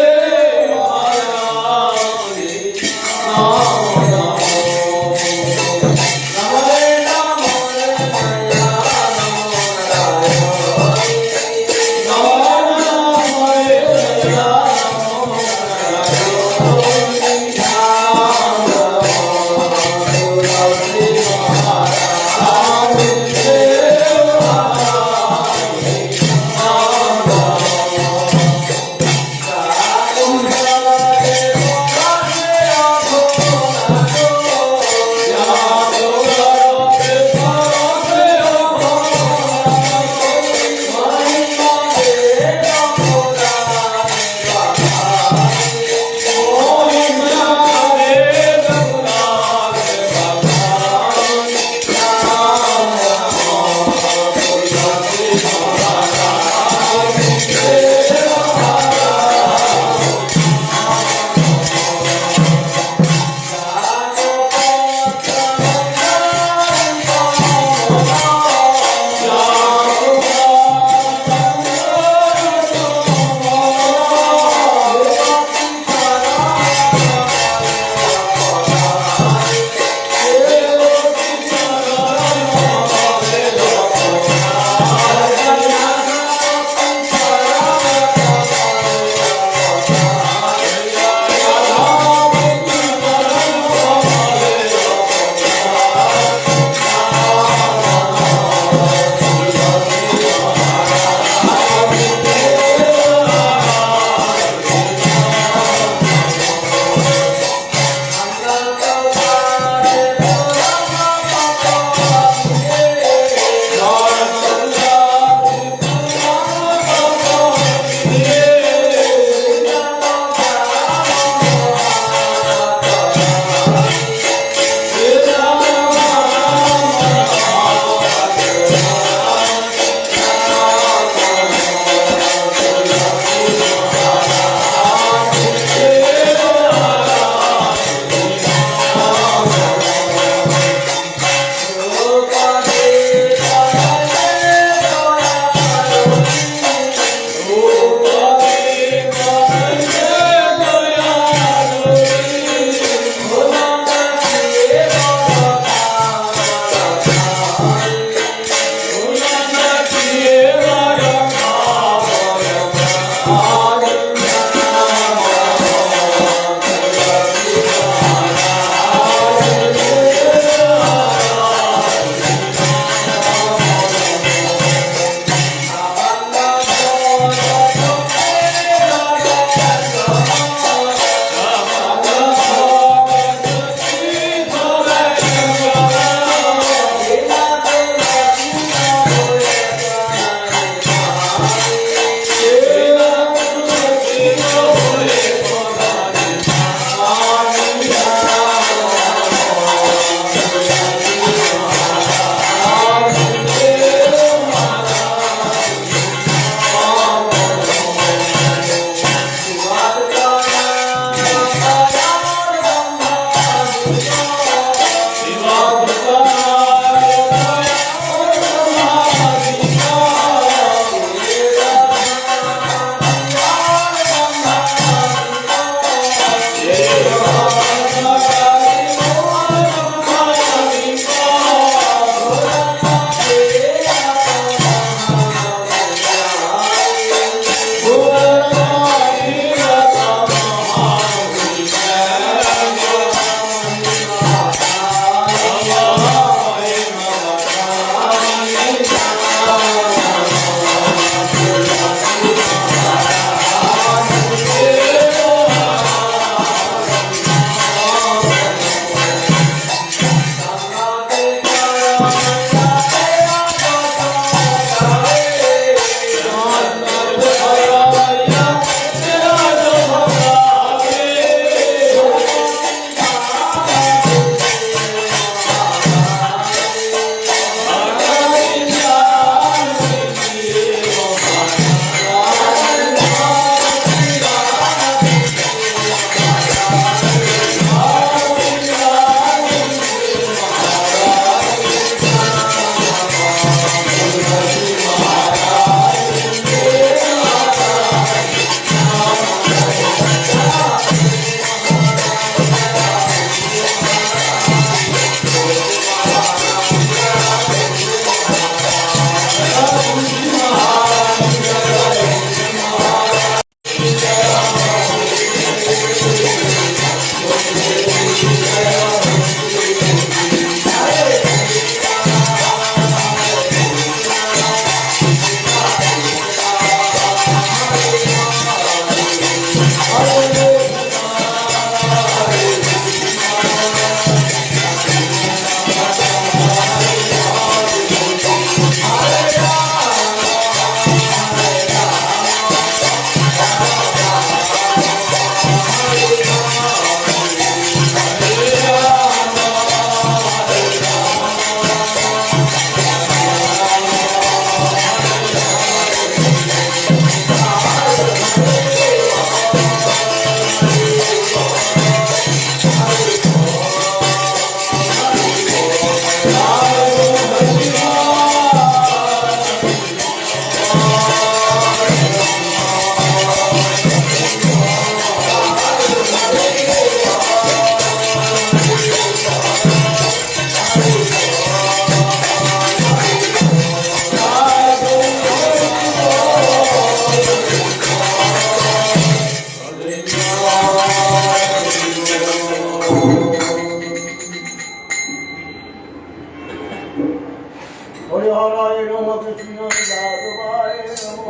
D: হরিহরায় নম কৃষ্ণ যাদবায় নম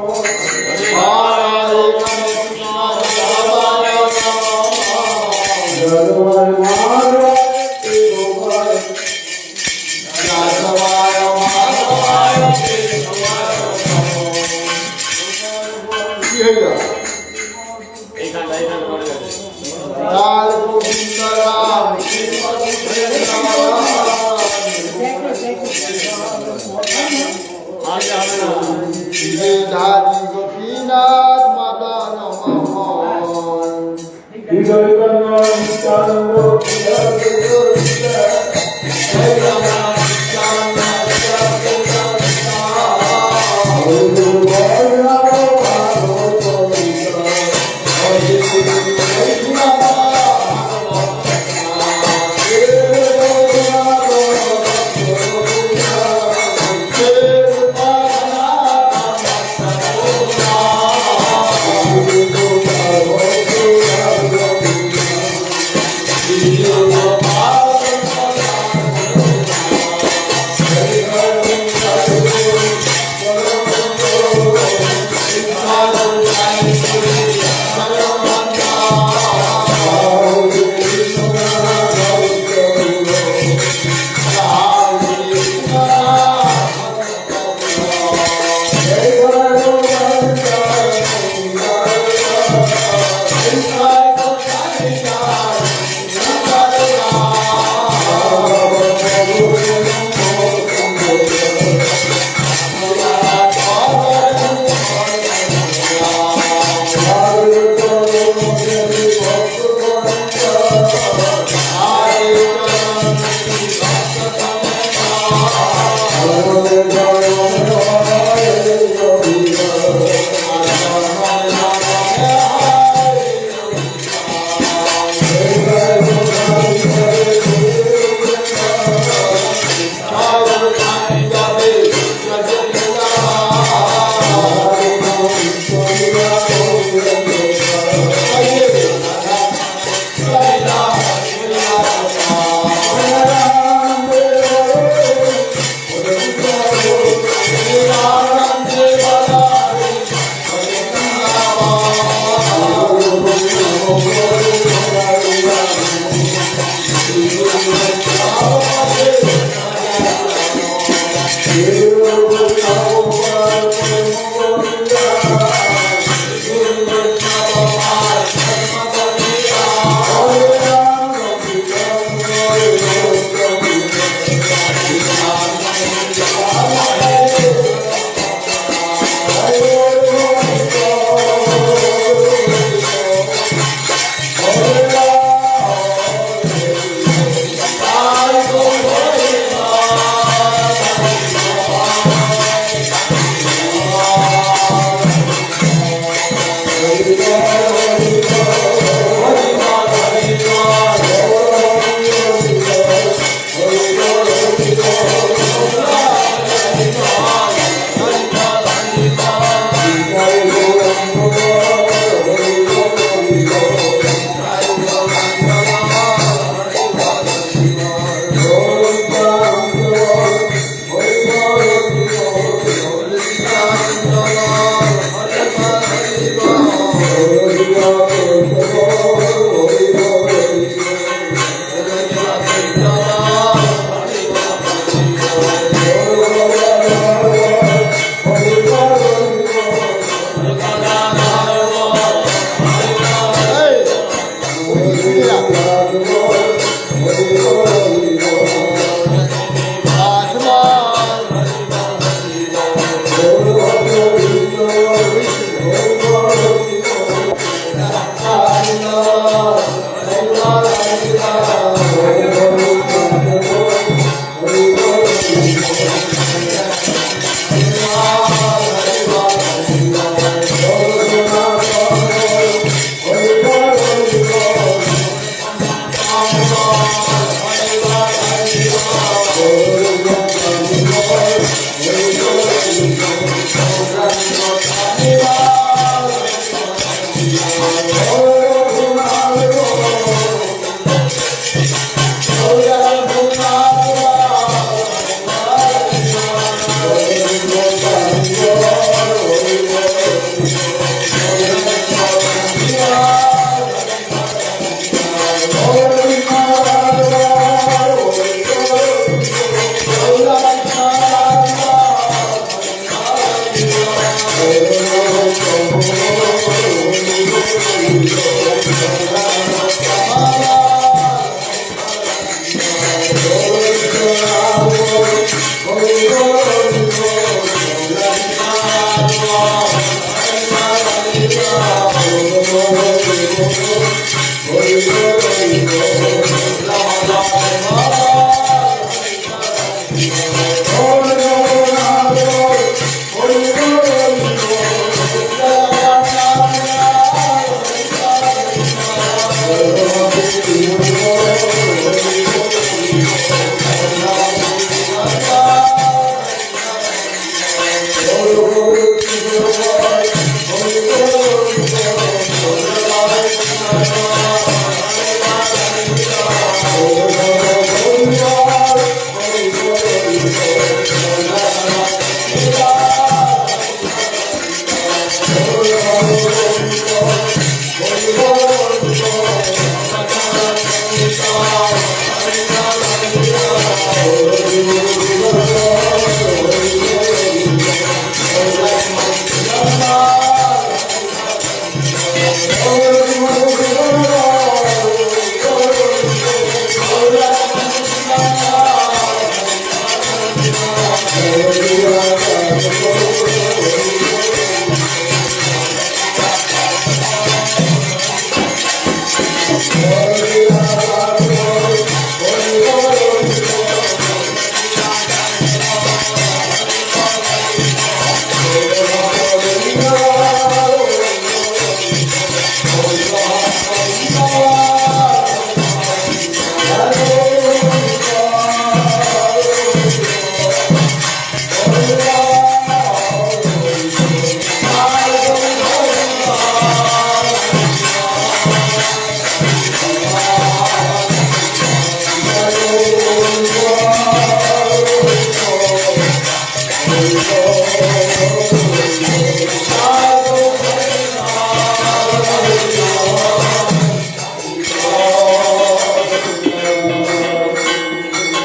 A: হরে কৃষ্ণ যাদবায় নমঃ।
D: যাদবায় মাধবায় গোপায়
A: যাদবায় মাধবায় কি হইল? রাম গোবিন্দ রাম ধারি গোপীনাথ মদন মোহন
D: হৃদয় গঙ্গন চন্দ্র
A: Hare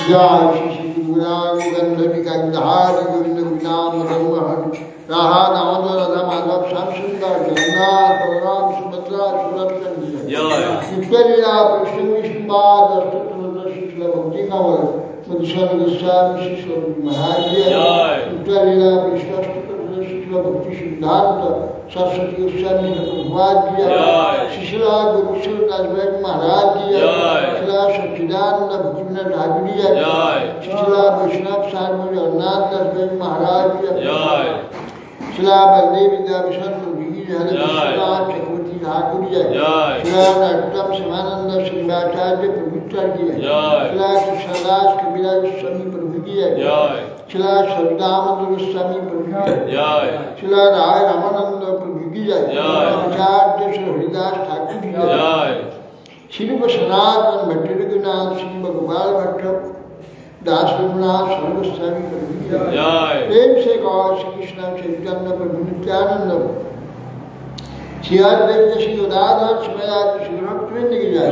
A: जय श्री श्री गुराम गंधर्विका विधारी गोविंद गुणाम ब्रह्महर राहा दामोदर राधा माधव श्याम सुंदर जगन्नाथ बलराम सुभद्रा सुदर्शन नित्यलीला कृष्ण विष्णुपाद शुक्ल भक्ति कमल मधुसूदन गोस्वामी शिष्य महाराज नित्यलीला कृष्ण शुक्ल भक्ति सिद्धांत सरस्वती गोस्वामी भगवान जी शिशिला गोकुलदास ब्रह्म महाराज जी शिला सच्चिदानंद भक्तिविनोद ठाकुर जी शिशिला वैष्णव सारमणि जगन्नाथ दास ब्रह्म महाराज जी शिला बलदेव विद्याभूषण प्रभु जी हरे कृष्णा चक्रवर्ती ठाकुर जी शिला नरोत्तम शिवानंद श्रीवाचार्य प्रभु जी शिला कृष्णदास कबीराज स्वामी प्रभु जी शिला सदानंद गोस्वामी प्रभु जी शिला राय रामानंद प्रभु जी आचार्य श्री हरिदास ठाकुर जी श्री सनातन भट्ट रघुनाथ श्री भगवान भट्ट दास रघुनाथ सर्वस्वामी प्रभु जी प्रेम से गौर श्री कृष्ण चैतन्य प्रभु नित्यानंद श्री अद्वैत श्री उदाधर श्रीमयाद श्री भक्तवृंद की जय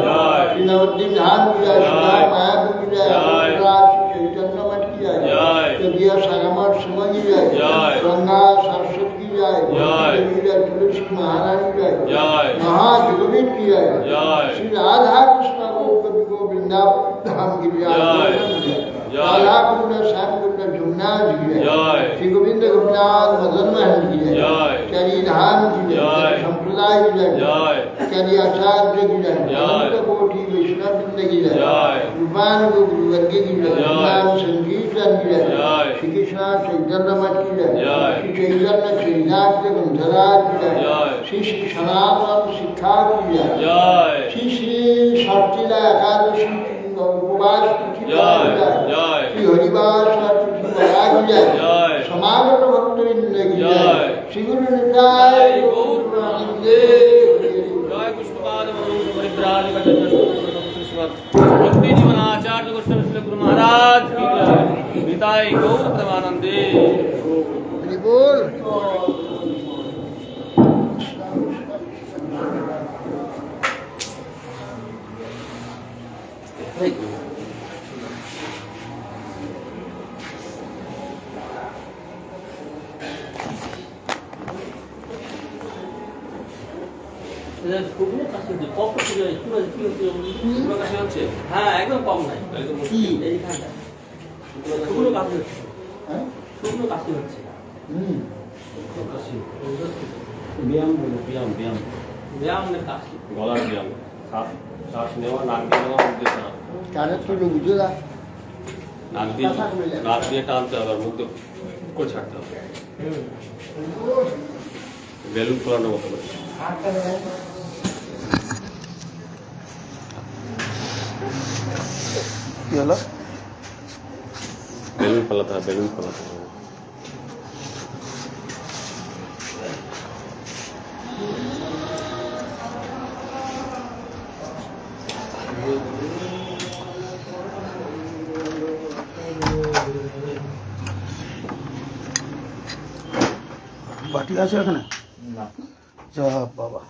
A: श्री नवद्वीप धाम की जय श्री राम मायापुर की जय श्री चैतन्य मठ की जय दिया सागमठ सुमन की जय गंगा सरस्वती की जय तुलसी महारानी की जय महाजगवीर की जय श्री राधा कृष्ण गोविंदा धाम की जय राधा कुंड श्याम कुंड जमुना जी की जय श्री गोविंद गोपीनाथ मदन मोहन की जय चरी धाम की जय संप्रदाय की जय चरी आचार्य की जय कोटि वैष्णव वृंद की जय रूपान गुरुवर्ग की जय नाम संगीत की जय श्री कृष्ण चैतन्य मठ की जय श्री चैतन्य श्रीनाथ गंधराज की जय श्री श्री सनातन शिक्षा की जय श्री श्री षष्ठीला एकादशी उपवास की जय श्री हरिवास महाराज की जय समागत भक्तवृंद की जय श्री गुरु निताय गौरानंद
B: जय पुष्पपाद भक्ति जीवनाचार्य गोस्वामी श्री गुरु महाराज की जय निताय गौर प्रेमानंदे
A: बोल
C: হ্যাঁ একদম কম নাই এইখানটা শুকনো কাশি হচ্ছে শুকনো কাশি হচ্ছে ব্যায়াম না কাশি
B: গলার ব্যায়াম শ্বাস নেওয়া নাক দিয়ে নেওয়া মুখ দিয়ে টানা
A: কানে তো বুঝে না
B: নাক দিয়ে টানতে হবে আর মুখ দিয়ে করে ছাড়তে হবে বেলুন ফোলানোর মতো করে
E: কি হলো
B: বেলুন ফলাতে হবে বেলুন ফলাতে হবে
E: বাটি আছে এখানে
C: না
E: যা বাবা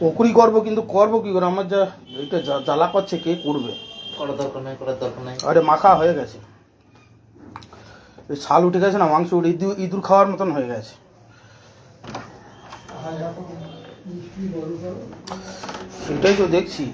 E: পকুরি করবো কিন্তু করবো কি করে আমার যা এটা জ্বালা করছে কে করবে
C: করার দরকার নাই
E: আরে মাখা হয়ে গেছে ছাল উঠে গেছে না মাংস উঠে ইঁদুর খাওয়ার মতন হয়ে গেছে এটাই তো দেখছি